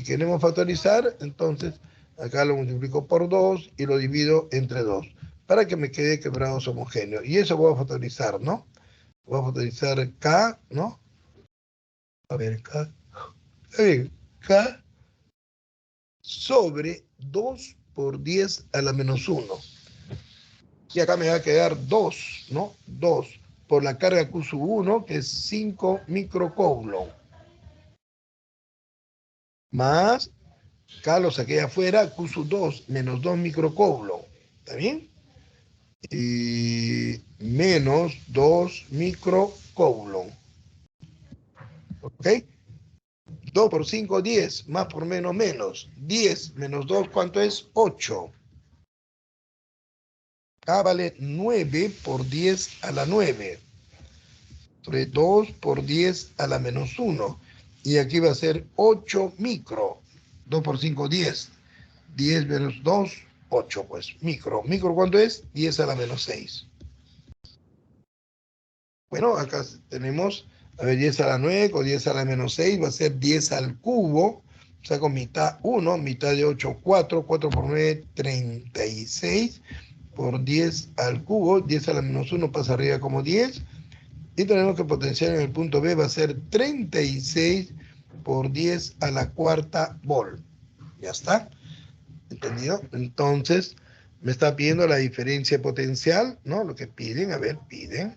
queremos factorizar, entonces acá lo multiplico por 2 y lo divido entre 2 para que me quede quebrados homogéneos. Y eso voy a factorizar, ¿no? Voy a factorizar K, ¿no? A ver, K. A ver, K sobre 2 por 10 a la menos 1. Y acá me va a quedar 2, ¿no? 2 por la carga Q sub 1, que es 5 microcoulomb. Más, acá lo saqué afuera, Q sub 2 menos 2 microcoulomb. ¿Está bien? Y menos 2 microcoulomb. ¿Ok? 2 por 5, 10. Más por menos, menos. 10 menos 2, ¿cuánto es? 8. Acá vale 9 por 10 a la 9. Sobre 2 por 10 a la menos 1. Y aquí va a ser 8 micro. 2 por 5, 10. 10 menos 2, 8, pues. Micro. ¿Micro cuánto es? 10 a la menos 6. Bueno, acá tenemos, a ver, 10 a la 9 con 10 a la menos 6 va a ser 10 al cubo. Saco mitad 1, mitad de 8, 4. 4 por 9, 36. Por 10 al cubo, 10 a la menos 1 pasa arriba como 10. Y tenemos que potenciar en el punto B va a ser 36 por 10 a la cuarta volt. Ya está. ¿Entendido? Entonces, me está pidiendo la diferencia potencial, ¿no? Lo que piden, a ver, piden.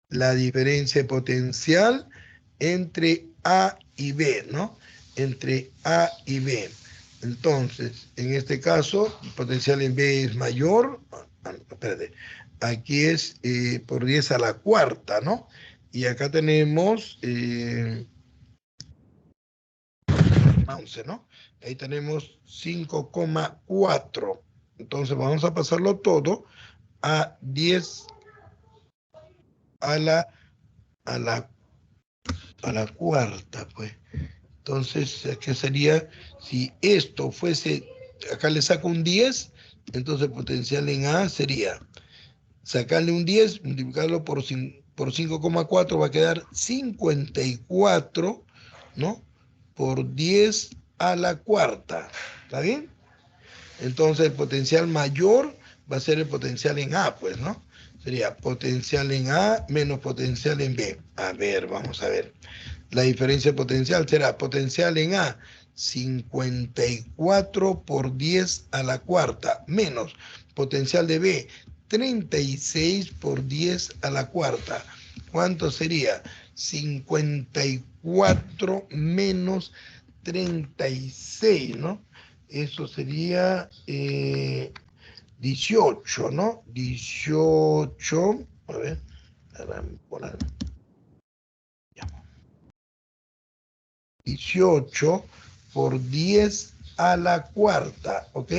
La diferencia potencial entre A y B, ¿no? Entre A y B. Entonces, en este caso, el potencial en B es mayor. Espérate. Aquí es por 10 a la cuarta, ¿no? Y acá tenemos 11, ¿no? Ahí tenemos 5,4. Entonces, vamos a pasarlo todo a 10 a la, a la, a la cuarta, pues. Entonces, ¿qué sería? Si esto fuese, acá le saco un 10, entonces el potencial en A sería sacarle un 10, multiplicarlo por 5,4 va a quedar 54, ¿no? Por 10 a la cuarta. ¿Está bien? Entonces el potencial mayor va a ser el potencial en A, pues, ¿no? Sería potencial en A menos potencial en B. A ver, vamos a ver. La diferencia potencial será potencial en A 54 por 10 a la cuarta menos potencial de B 36 por 10 a la cuarta. ¿Cuánto sería? 54 menos 36, ¿no? Eso sería 18, ¿no? 18, a ver, por ahí. 18 por 10 a la cuarta, ¿ok?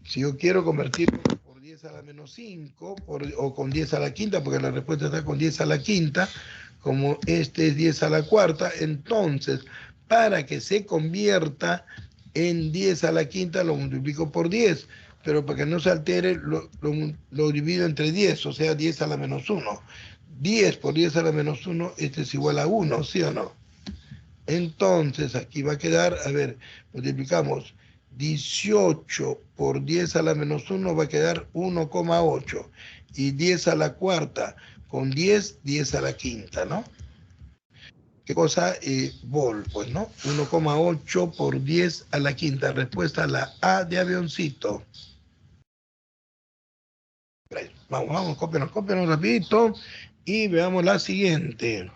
Si yo quiero convertirlo por 10 a la menos 5 o con 10 a la quinta, porque la respuesta está con 10 a la quinta, como este es 10 a la cuarta, entonces para que se convierta en 10 a la quinta lo multiplico por 10, pero para que no se altere lo divido entre 10, o sea 10 a la menos 1. 10 por 10 a la menos 1, este es igual a 1, ¿sí o no? Entonces, aquí va a quedar, a ver, multiplicamos 18 por 10 a la menos 1 va a quedar 1,8. Y 10 a la cuarta con 10, 10 a la quinta, ¿no? ¿Qué cosa? Vol, pues, ¿no? 1,8 por 10 a la quinta. Respuesta a la A de avioncito. Vamos, vamos, cópianos rapidito y veamos la siguiente.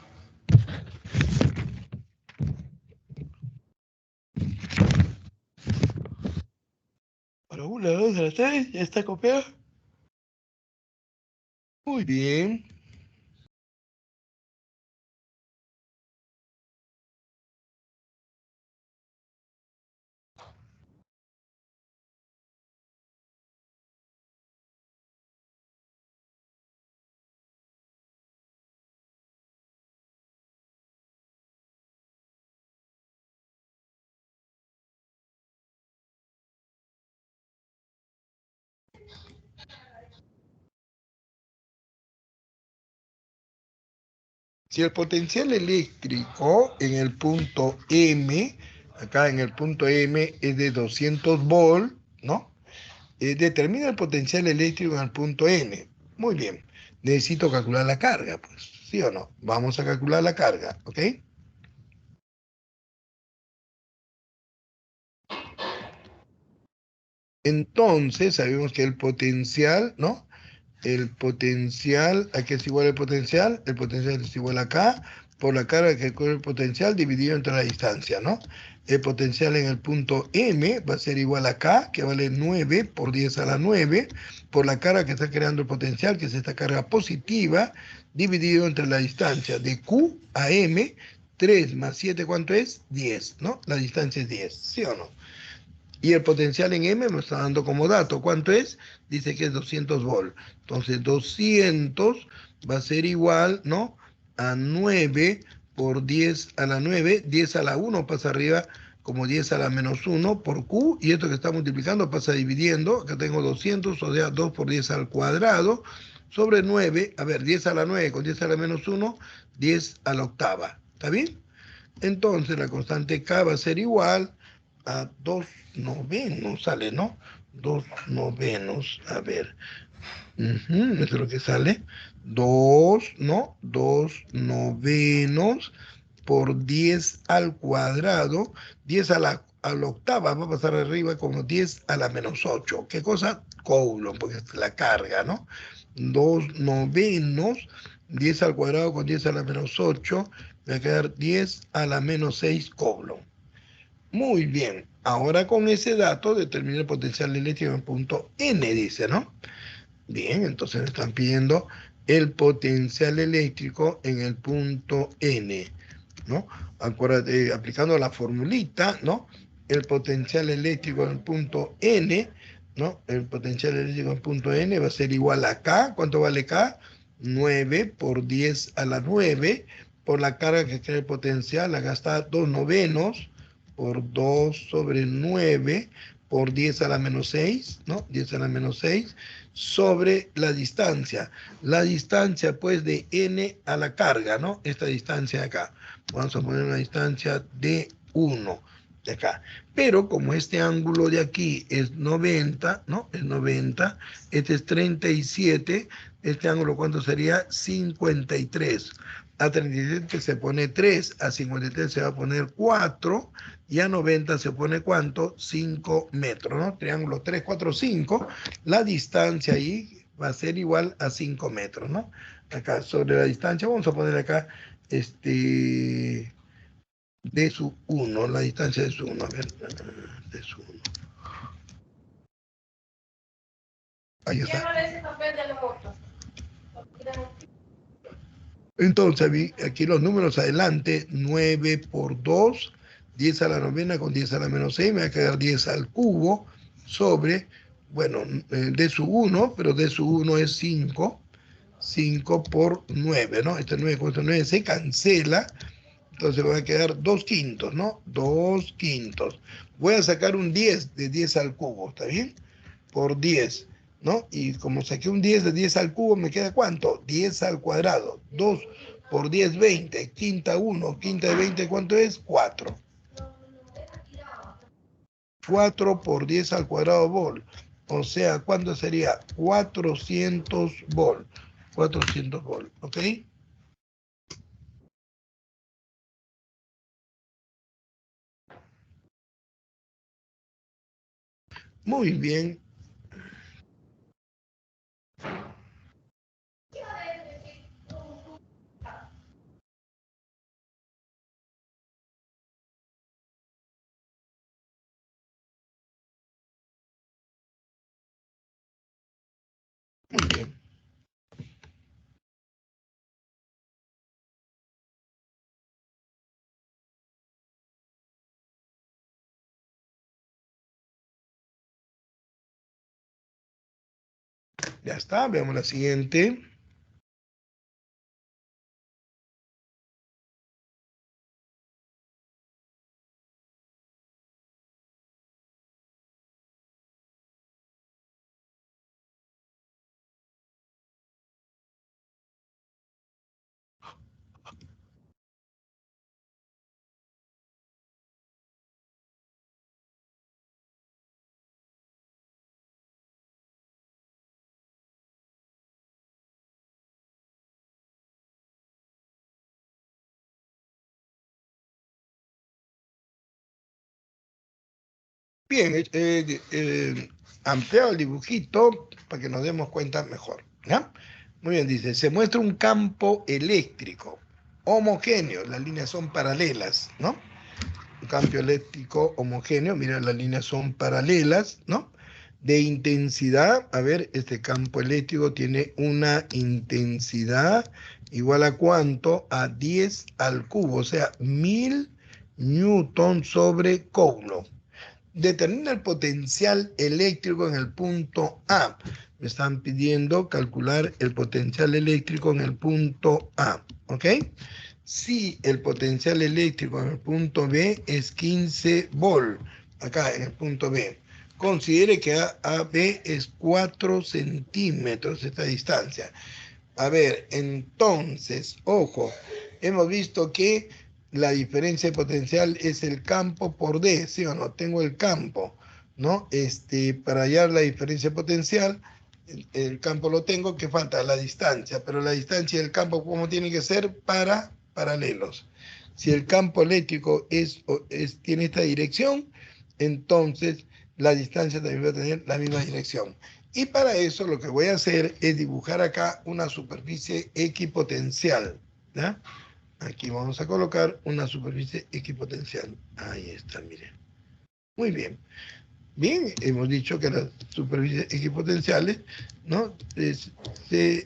Para una, dos, tres, ¿ya está copiado? Muy bien. Si el potencial eléctrico en el punto M, acá en el punto M es de 200 volt, ¿no? Determina el potencial eléctrico en el punto N. Muy bien. Necesito calcular la carga, pues, ¿sí o no? Vamos a calcular la carga, ¿ok? Entonces, sabemos que el potencial, ¿no? El potencial, ¿a qué es igual el potencial es igual acá, por la carga que corre el potencial dividido entre la distancia, ¿no? El potencial en el punto M va a ser igual a K, que vale 9 por 10 a la 9, por la carga que está creando el potencial, que es esta carga positiva, dividido entre la distancia de Q a M, 3 más 7, ¿cuánto es? 10, ¿no? La distancia es 10, ¿sí o no? Y el potencial en M me está dando como dato. ¿Cuánto es? Dice que es 200 volt. Entonces 200 va a ser igual, ¿no? A 9 por 10 a la 9. 10 a la 1 pasa arriba como 10 a la menos 1 por Q. Y esto que está multiplicando pasa dividiendo. Acá tengo 200, o sea, 2 por 10 al cuadrado. Sobre 9, a ver, 10 a la 9 con 10 a la menos 1, 10 a la octava. ¿Está bien? Entonces la constante K va a ser igual a 2 novenos, sale, ¿no? 2 novenos, a ver, eso es lo que sale. 2, ¿no? 2 novenos por 10 al cuadrado, 10 a la octava, va a pasar arriba como 10 a la menos 8. ¿Qué cosa? Coulomb, porque es la carga, ¿no? 2 novenos, 10 al cuadrado con 10 a la menos 8, me va a quedar 10 a la menos 6 Coulomb. Muy bien, ahora con ese dato determina el potencial eléctrico en punto N, dice, ¿no? Bien, entonces me están pidiendo el potencial eléctrico en el punto N, ¿no? Acuérdate, aplicando la formulita, ¿no? El potencial eléctrico en el punto N, ¿no? El potencial eléctrico en el punto N va a ser igual a K. ¿Cuánto vale K? 9 por 10 a la 9, por la carga que crea el potencial, acá está 2 novenos, por 2 sobre 9, por 10 a la menos 6, ¿no? 10 a la menos 6, sobre la distancia. La distancia, pues, de n a la carga, ¿no? Esta distancia de acá. Vamos a poner una distancia de 1 de acá. Pero como este ángulo de aquí es 90, ¿no? Es 90, este es 37, este ángulo, ¿cuánto sería? 53. A 37 se pone 3, a 53 se va a poner 4, y a 90 se pone ¿cuánto? 5 metros, ¿no? Triángulo 3, 4, 5. La distancia ahí va a ser igual a 5 metros, ¿no? Acá sobre la distancia, vamos a poner acá de su 1, la distancia de su 1, a ver, de su 1. Ahí está. Entonces, aquí los números adelante, 9 por 2, 10 a la novena con 10 a la menos 6, me va a quedar 10 al cubo sobre, bueno, de su 1, pero de su 1 es 5, 5 por 9, ¿no? Este 9 con este 9 se cancela, entonces va a quedar 2 quintos, ¿no? 2 quintos. Voy a sacar un 10 de 10 al cubo, ¿está bien? Por 10, ¿no? Y como saqué un 10 de 10 al cubo, ¿me queda cuánto? 10 al cuadrado. 2 por 10, 20. Quinta 1, quinta de 20, ¿cuánto es? 4. 4 por 10 al cuadrado volt. O sea, ¿cuánto sería? 400 volt. 400 volt, ¿ok? Muy bien. Muy bien. Ya está, veamos la siguiente. Bien, ampliado el dibujito para que nos demos cuenta mejor, ¿ya? Muy bien, dice, se muestra un campo eléctrico homogéneo, las líneas son paralelas, ¿no? Un campo eléctrico homogéneo, mira, las líneas son paralelas, ¿no? De intensidad, a ver, este campo eléctrico tiene una intensidad igual a cuánto, a 10 al cubo, o sea, 1000 newton sobre coulomb. Determina el potencial eléctrico en el punto A. Me están pidiendo calcular el potencial eléctrico en el punto A, ¿ok? Si el potencial eléctrico en el punto B es 15 volt, acá en el punto B, considere que AB es 4 centímetros esta distancia. A ver, entonces, ojo, hemos visto que la diferencia de potencial es el campo por D, ¿sí o no? Tengo el campo, ¿no? Para hallar la diferencia potencial, el campo lo tengo, que falta la distancia, pero la distancia del campo, ¿cómo tiene que ser? Paralelos. Si el campo eléctrico tiene esta dirección, entonces la distancia también va a tener la misma dirección. Y para eso lo que voy a hacer es dibujar acá una superficie equipotencial, ¿ya? Aquí vamos a colocar una superficie equipotencial. Ahí está, miren. Muy bien. Bien, hemos dicho que las superficies equipotenciales, ¿no? Se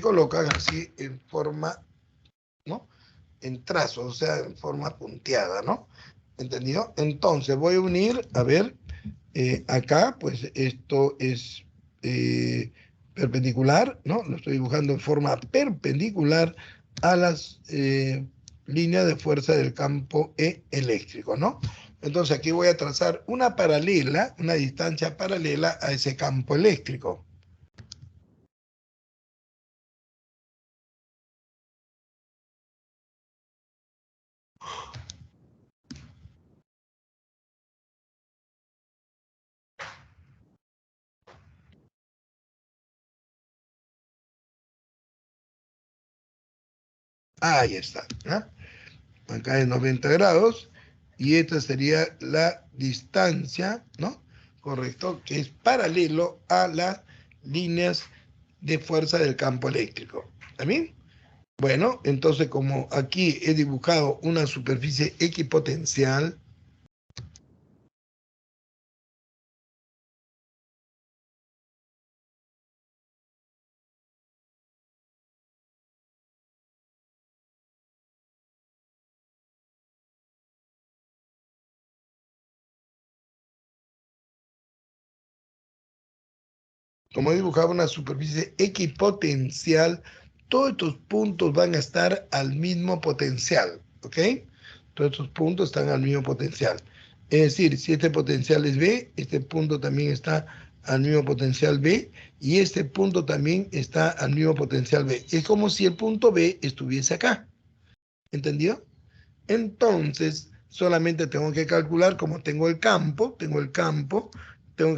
colocan así en forma, ¿no? En trazos, o sea, en forma punteada, ¿no? ¿Entendido? Entonces voy a unir, a ver, acá, pues esto es perpendicular, ¿no? Lo estoy dibujando en forma perpendicular a las líneas de fuerza del campo eléctrico, ¿no? Entonces aquí voy a trazar una paralela, una distancia paralela a ese campo eléctrico. Ahí está, ¿no? Acá es 90 grados y esta sería la distancia, ¿no? Correcto, que es paralelo a las líneas de fuerza del campo eléctrico. ¿Está bien? Bueno, entonces como aquí he dibujado una superficie equipotencial, como he dibujado una superficie equipotencial, todos estos puntos van a estar al mismo potencial, ¿ok? Todos estos puntos están al mismo potencial. Es decir, si este potencial es B, este punto también está al mismo potencial B y este punto también está al mismo potencial B. Es como si el punto B estuviese acá. ¿Entendido? Entonces, solamente tengo que calcular, como tengo que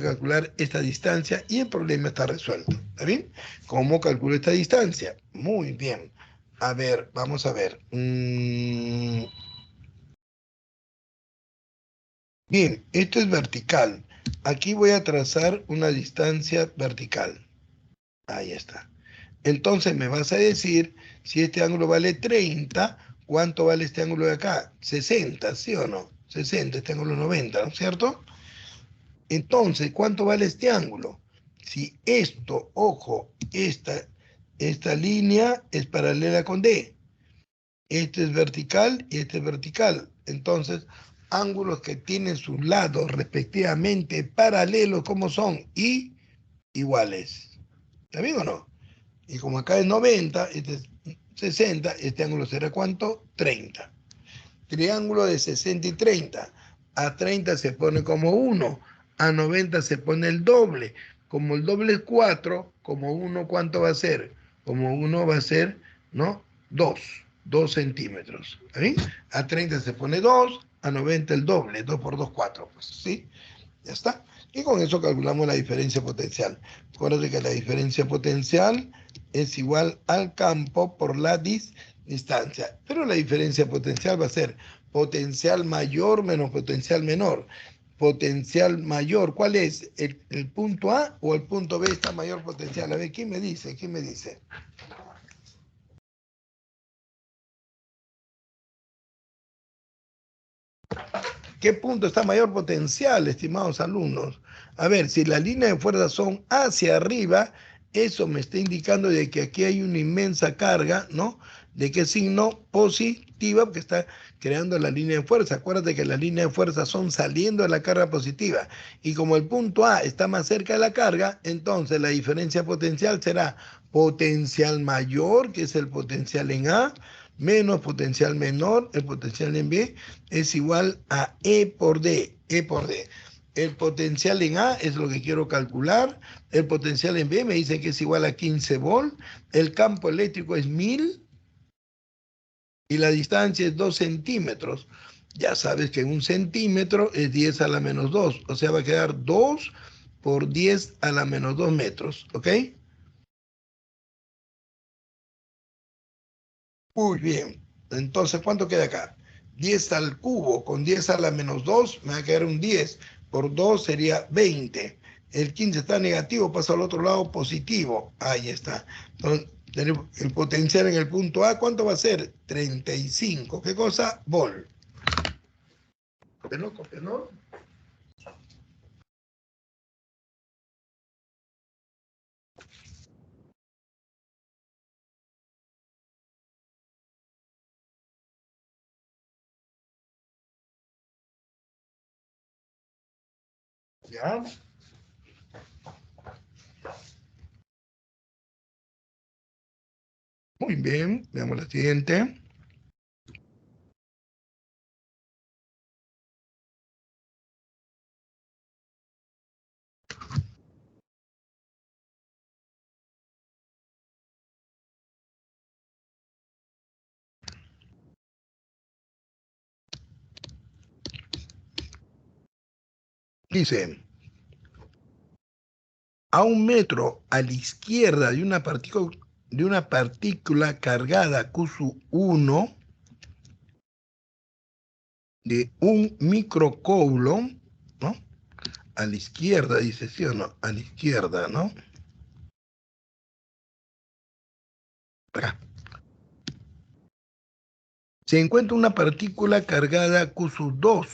calcular esta distancia y el problema está resuelto. ¿Está bien? ¿Cómo calculo esta distancia? Muy bien. A ver, vamos a ver. Bien, esto es vertical. Aquí voy a trazar una distancia vertical. Ahí está. Entonces me vas a decir, si este ángulo vale 30, ¿cuánto vale este ángulo de acá? 60, ¿sí o no? 60, este ángulo es 90, ¿no es cierto? Entonces, ¿cuánto vale este ángulo? Si esto, ojo, esta línea es paralela con D, este es vertical y este es vertical. Entonces, ángulos que tienen sus lados respectivamente paralelos, ¿cómo son? Y iguales. ¿Está bien o no? Y como acá es 90, este es 60, este ángulo será ¿cuánto? 30. Triángulo de 60 y 30. A 30 se pone como 1, a 90 se pone el doble. Como el doble es 4, como 1, ¿cuánto va a ser? Como 1 va a ser, ¿no? 2 centímetros. ¿Está bien? A 30 se pone 2, a 90 el doble, 2 por 2, 4. Pues, ¿sí? Ya está. Y con eso calculamos la diferencia potencial. Acuérdate que la diferencia potencial es igual al campo por la distancia. Pero la diferencia potencial va a ser potencial mayor menos potencial menor. Potencial mayor, ¿cuál es? ¿El punto A o el punto B está mayor potencial? A ver, ¿quién me dice? ¿Quién me dice? ¿Qué punto está mayor potencial, estimados alumnos? A ver, si las líneas de fuerza son hacia arriba, eso me está indicando de que aquí hay una inmensa carga, ¿no? ¿De qué signo? Positiva, porque está creando la línea de fuerza. Acuérdate que las líneas de fuerza son saliendo de la carga positiva. Y como el punto A está más cerca de la carga, entonces la diferencia potencial será potencial mayor, que es el potencial en A, menos potencial menor, el potencial en B, es igual a E por D, E por D. El potencial en A es lo que quiero calcular, el potencial en B me dice que es igual a 15 volt, el campo eléctrico es 1000 y la distancia es 2 centímetros. Ya sabes que un centímetro es 10 a la menos 2, o sea, va a quedar 2 por 10 a la menos 2 metros, ¿ok? Muy bien. Entonces, ¿cuánto queda acá? 10 al cubo con 10 a la menos 2 me va a quedar un 10. Por 2 sería 20. El 15 está negativo, pasa al otro lado positivo. Ahí está. Entonces, el potencial en el punto A, ¿cuánto va a ser? 35. ¿Qué cosa? Volt. ¿Copió, copió? ¿Ya? Muy bien. Veamos la siguiente. Dice, a un metro a la izquierda de una partícula cargada Q1 de un microcoulomb, ¿no? A la izquierda, dice, ¿sí o no? A la izquierda, ¿no? Acá. Se encuentra una partícula cargada Q2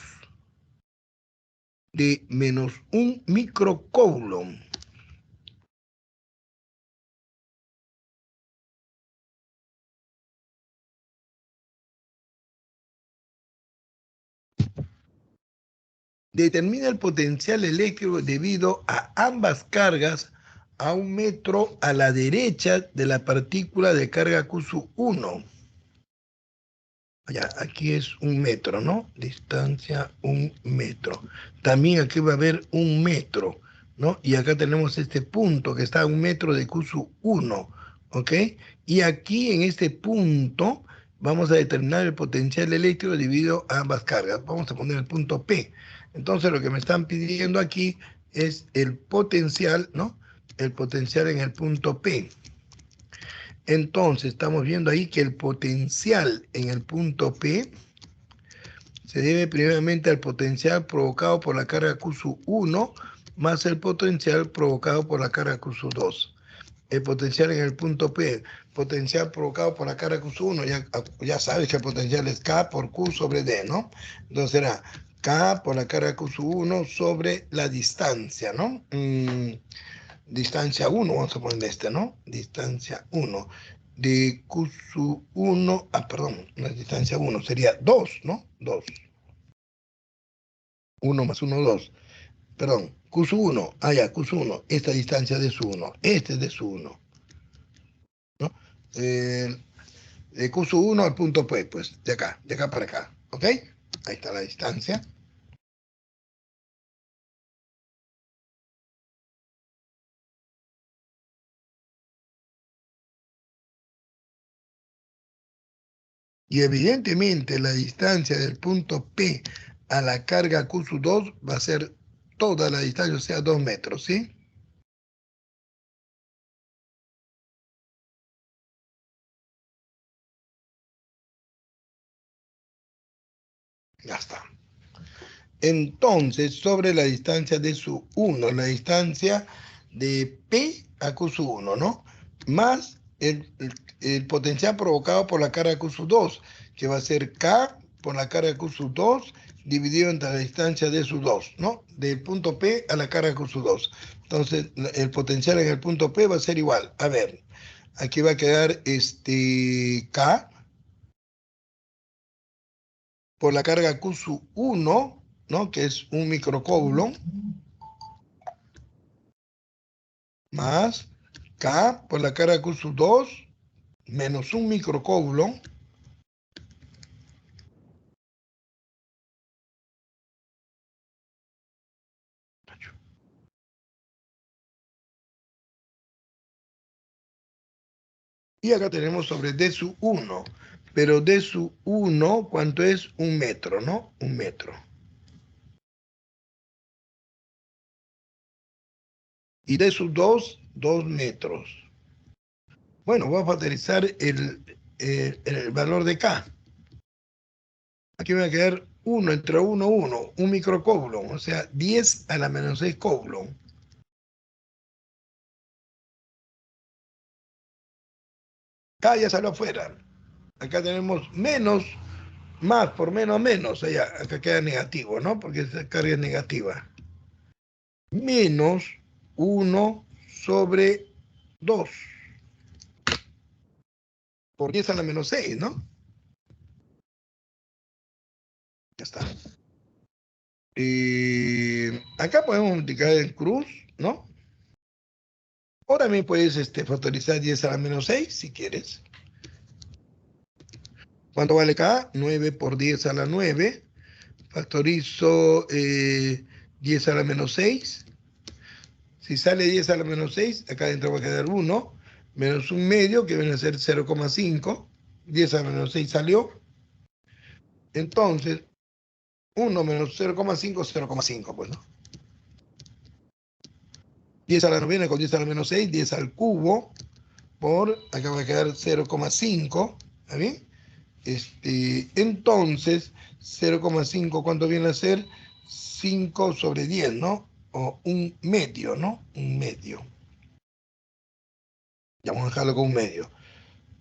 de menos un microcoulomb. Determina el potencial eléctrico debido a ambas cargas a un metro a la derecha de la partícula de carga Q1. Ya, aquí es un metro, ¿no? Distancia, un metro. También aquí va a haber un metro, ¿no? Y acá tenemos este punto que está a un metro de Q1, ¿ok? Y aquí en este punto vamos a determinar el potencial eléctrico debido a ambas cargas. Vamos a poner el punto P. Entonces lo que me están pidiendo aquí es el potencial, ¿no? El potencial en el punto P. Entonces, estamos viendo ahí que el potencial en el punto P se debe primeramente al potencial provocado por la carga Q1 más el potencial provocado por la carga Q2. El potencial en el punto P, potencial provocado por la carga Q1, ya sabes que el potencial es K por Q sobre D, ¿no? Entonces será K por la carga Q1 sobre la distancia, ¿no? Distancia 1, vamos a poner este, ¿no? Distancia 1. De Q1, perdón, no es distancia 1, sería 2, ¿no? 2. 1 más 1, 2. Perdón, Q1, ya, Q1, esta distancia de su 1, este es de su 1, ¿no? De Q1 al punto P, pues, de acá para acá, ¿ok? Ahí está la distancia. Y evidentemente la distancia del punto P a la carga Q2 va a ser toda la distancia, o sea, 2 metros, ¿sí? Ya está. Entonces, sobre la distancia de su 1, la distancia de P a Q sub 1, ¿no? Más el potencial provocado por la carga Q sub 2, que va a ser K por la carga Q sub 2 dividido entre la distancia de sub 2, ¿no? Del punto P a la carga Q sub 2. Entonces, el potencial en el punto P va a ser igual. A ver, aquí va a quedar K por la carga Q sub 1, ¿no? Que es un microcoulomb, más K por la carga Q sub 2 menos un microcoulomb y acá tenemos sobre D sub 1, pero D sub 1, ¿cuánto es? 1 metro, ¿no? 1 metro. Y D sub 2, 2 metros. Bueno, voy a factorizar el valor de K. Aquí me va a quedar 1 entre 1, 1, un microcoulomb, o sea, 10 a la menos 6 coulomb. K ya salió afuera. Acá tenemos menos, más por menos, menos. Allá, acá queda negativo, ¿no? Porque esa carga es negativa. Menos 1 sobre 2 por 10 a la menos 6, ¿no? Ya está. Acá podemos multiplicar en cruz, ¿no? O también puedes factorizar 10 a la menos 6 si quieres. ¿Cuánto vale acá? 9 por 10 a la 9. Factorizo 10 a la menos 6. Si sale 10 a la menos 6, acá adentro va a quedar 1, menos un medio, que viene a ser 0,5. 10 a la menos 6 salió. Entonces, 1 menos 0,5, 0,5, pues, ¿no? 10 a la novena con 10 a la menos 6, 10 al cubo, por, acá va a quedar 0,5, ¿está bien? Entonces, 0,5, ¿cuánto viene a ser? 5 sobre 10, ¿no? O un medio, ¿no? Un medio. Ya vamos a dejarlo con un medio.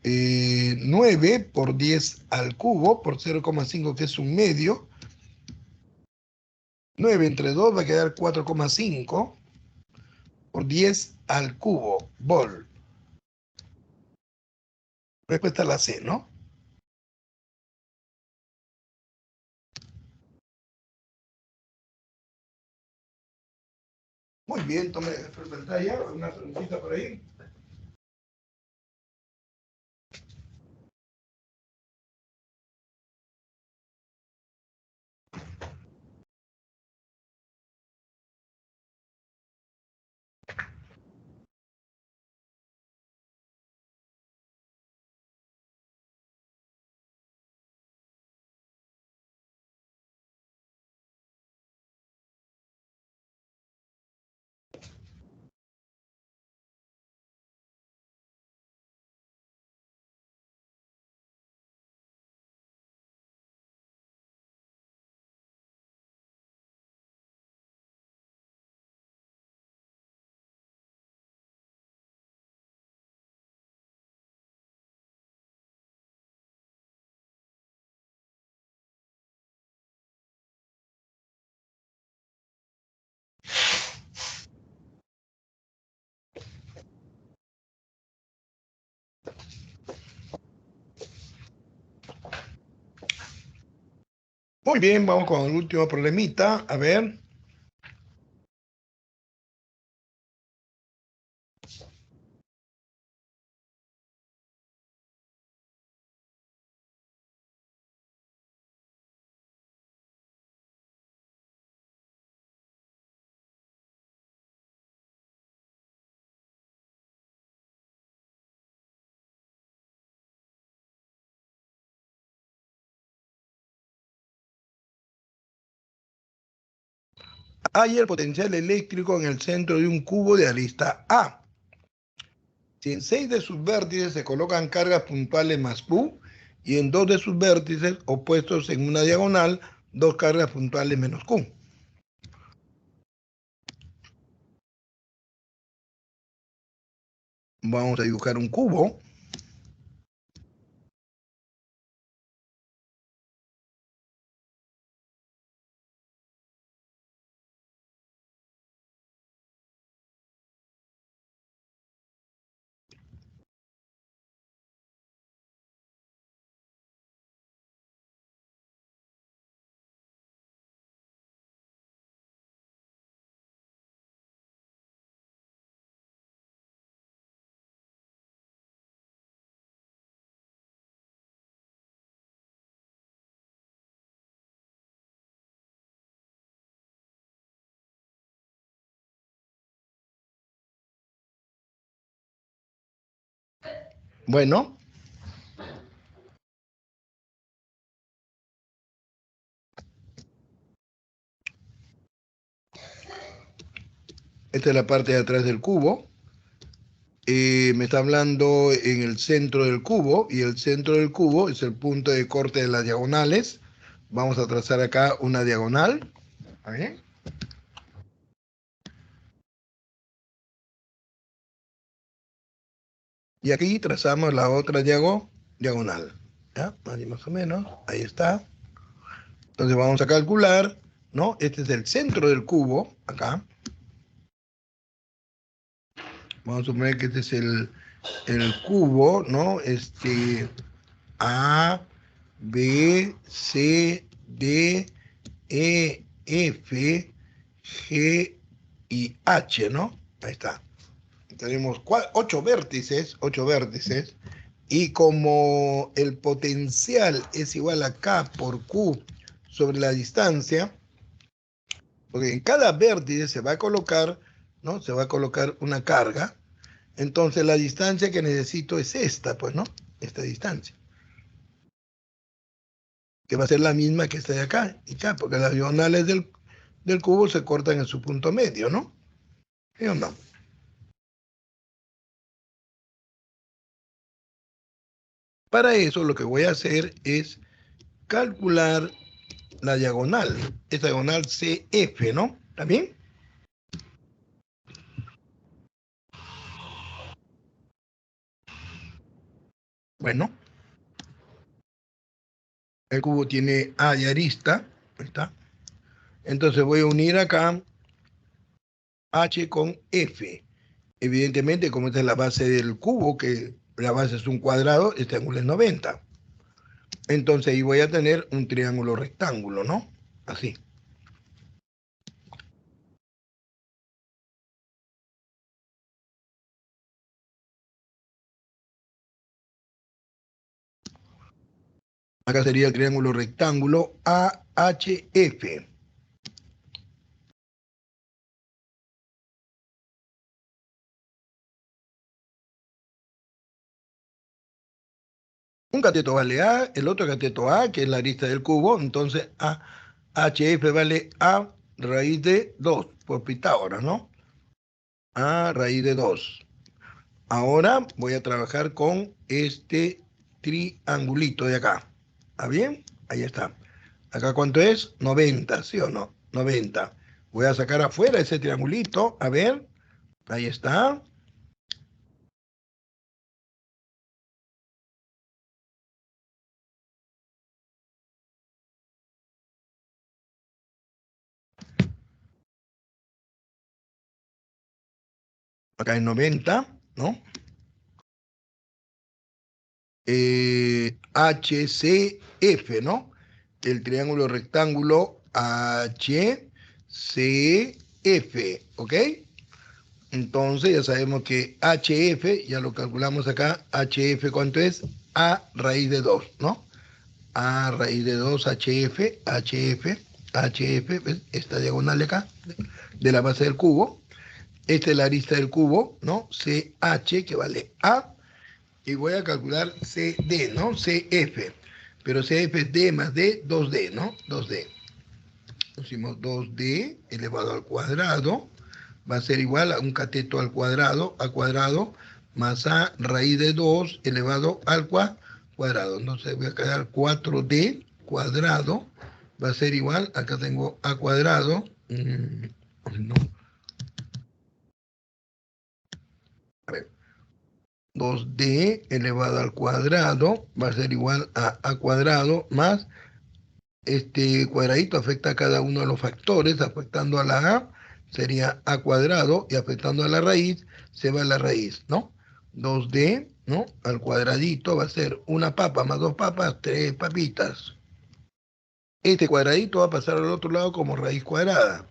9 por 10 al cubo, por 0,5 que es un medio. 9 entre 2 va a quedar 4,5 por 10 al cubo, vol. Respuesta a la C, ¿no? Muy bien, tome pantalla, una preguntita por ahí. Muy bien, vamos con el último problemita. A ver. Hay el potencial eléctrico en el centro de un cubo de arista A. Si en 6 de sus vértices se colocan cargas puntuales más Q y en 2 de sus vértices opuestos en una diagonal Dos cargas puntuales menos Q. Vamos a dibujar un cubo. Bueno, esta es la parte de atrás del cubo. Me está hablando en el centro del cubo, y el centro del cubo es el punto de corte de las diagonales. Vamos a trazar acá una diagonal. ¿Está bien? Y aquí trazamos la otra diagonal. ¿Ya? Ahí más o menos. Ahí está. Entonces vamos a calcular, ¿no? Este es el centro del cubo, acá. Vamos a suponer que este es el cubo, ¿no? A, B, C, D, E, F, G y H, ¿no? Ahí está. Tenemos 8 vértices, y como el potencial es igual a K por Q sobre la distancia, porque en cada vértice se va a colocar, ¿no? Se va a colocar una carga. Entonces la distancia que necesito es esta, pues, ¿no? Esta distancia. Que va a ser la misma que esta de acá y acá, porque las diagonales del cubo se cortan en su punto medio, ¿no? ¿Sí o no? Para eso lo que voy a hacer es calcular la diagonal, esta diagonal CF, ¿no? ¿Está bien? Bueno, el cubo tiene A de arista, ahí está. Entonces voy a unir acá H con F. Evidentemente, como esta es la base del cubo, que la base es un cuadrado, este ángulo es 90. Entonces ahí voy a tener un triángulo rectángulo, ¿no? Así. Acá sería el triángulo rectángulo AHF. Un cateto vale A, el otro cateto A, que es la arista del cubo, entonces AHF vale A raíz de 2, por Pitágoras, ¿no? A raíz de 2. Ahora voy a trabajar con este triangulito de acá. ¿Está bien? Ahí está. ¿Acá cuánto es? 90, ¿sí o no? 90. Voy a sacar afuera ese triangulito. A ver. Ahí está. Acá es 90, ¿no? HCF, ¿no? El triángulo rectángulo HCF, ¿ok? Entonces ya sabemos que HF, ya lo calculamos acá, HF ¿cuánto es? A raíz de 2, ¿no? A raíz de 2 HF, ¿ves? Esta diagonal de acá, de la base del cubo. Esta es la arista del cubo, ¿no? CH, que vale A. Y voy a calcular CD, ¿no? CF. Pero CF es D más D, 2D, ¿no? 2D. Pusimos 2D elevado al cuadrado. Va a ser igual a un cateto al cuadrado, más A raíz de 2 elevado al cuadrado. Entonces voy a quedar 4D cuadrado va a ser igual, acá tengo a cuadrado, no, a ver, 2D elevado al cuadrado va a ser igual a cuadrado más este cuadradito afecta a cada uno de los factores, afectando a la A sería a cuadrado y afectando a la raíz se va a la raíz, ¿no? 2D, ¿no? Al cuadradito va a ser una papa más dos papas, tres papitas. Este cuadradito va a pasar al otro lado como raíz cuadrada.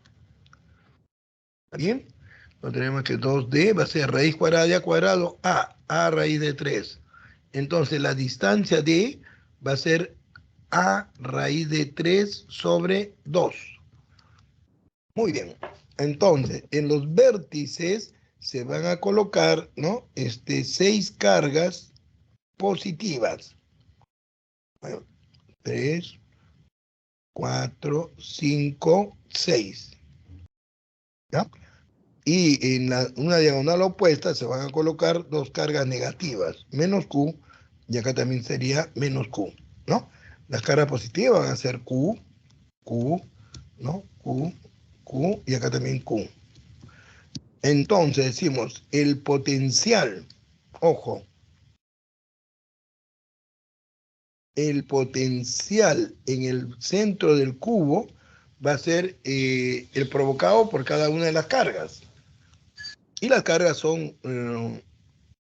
¿Está bien? Entonces tenemos que 2D va a ser raíz cuadrada de a cuadrado a raíz de 3. Entonces la distancia D va a ser a raíz de 3 sobre 2. Muy bien. Entonces, en los vértices se van a colocar, ¿no? 6 cargas positivas. Bueno, 3, 4, 5, 6. ¿Ya? Y en una diagonal opuesta se van a colocar 2 cargas negativas, menos Q, y acá también sería menos Q, ¿no? Las cargas positivas van a ser Q, Q, ¿no? Q, Q, y acá también Q. Entonces decimos, el potencial, ojo, el potencial en el centro del cubo va a ser el provocado por cada una de las cargas. Y las cargas son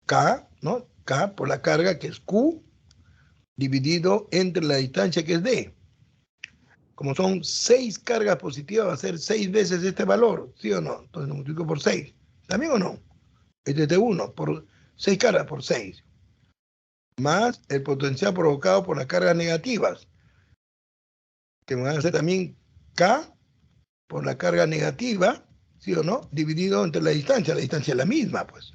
K, ¿no? K por la carga que es Q dividido entre la distancia que es D. Como son 6 cargas positivas, va a ser 6 veces este valor, ¿sí o no? Entonces lo multiplico por 6. ¿También o no? Este es de 1 por 6 cargas por 6. Más el potencial provocado por las cargas negativas, que van a ser también K por la carga negativa, ¿sí o no? Dividido entre la distancia es la misma, pues.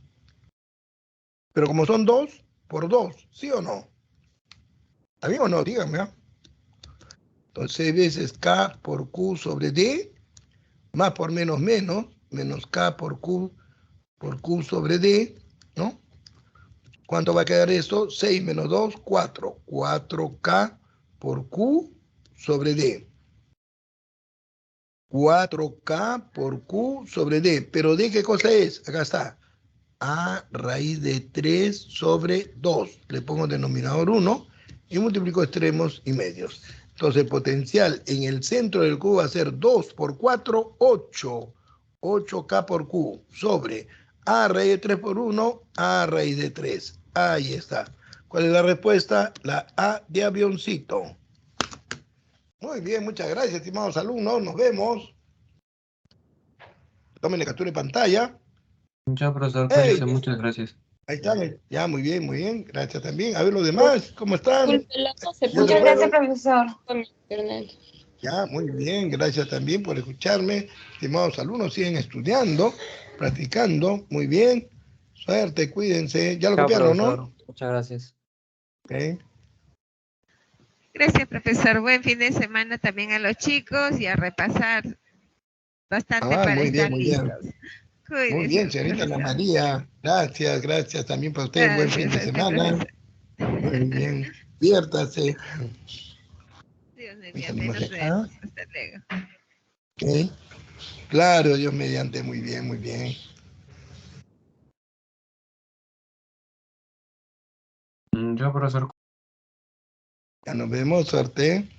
Pero como son 2 por 2, ¿sí o no? ¿Está bien o no? Díganme, ¿ah? Entonces 6 veces K por Q sobre D, más por menos menos, menos K por Q sobre D, ¿no? ¿Cuánto va a quedar esto? 6 menos 2, 4. 4K por Q sobre D. 4K por Q sobre D. ¿Pero D qué cosa es? Acá está. A raíz de 3 sobre 2. Le pongo denominador 1 y multiplico extremos y medios. Entonces el potencial en el centro del cubo va a ser 2 por 4, 8. 8K por Q sobre A raíz de 3 por 1, A raíz de 3. Ahí está. ¿Cuál es la respuesta? La A de avioncito. Muy bien, muchas gracias, estimados alumnos. Nos vemos. Tomen captura de pantalla. Ya, profesor, ¡Hey! cuídese, muchas gracias. Ahí están. Ya, muy bien, muy bien. Gracias también. A ver los demás, ¿cómo están? Muchas gracias, profesor. Ya, muy bien. Gracias también por escucharme. Estimados alumnos, siguen estudiando, practicando. Muy bien. Suerte, cuídense. Ya lo Chao, copiaron, profesor. ¿no? Muchas gracias. Okay. Gracias, profesor. Buen fin de semana también a los chicos y a repasar bastante para Muy bien, estar muy bien. listos. Muy Cuídese, bien, señorita Ana profesor. María. Gracias, gracias también para usted. Buen fin Gracias de a usted, semana. profesor. Muy bien. Diviértase. Dios mediante, Avísanos nos acá. vemos. Hasta luego. Ok. Claro, Dios mediante. Muy bien, muy bien. Ya, profesor. Ya nos vemos, suerte.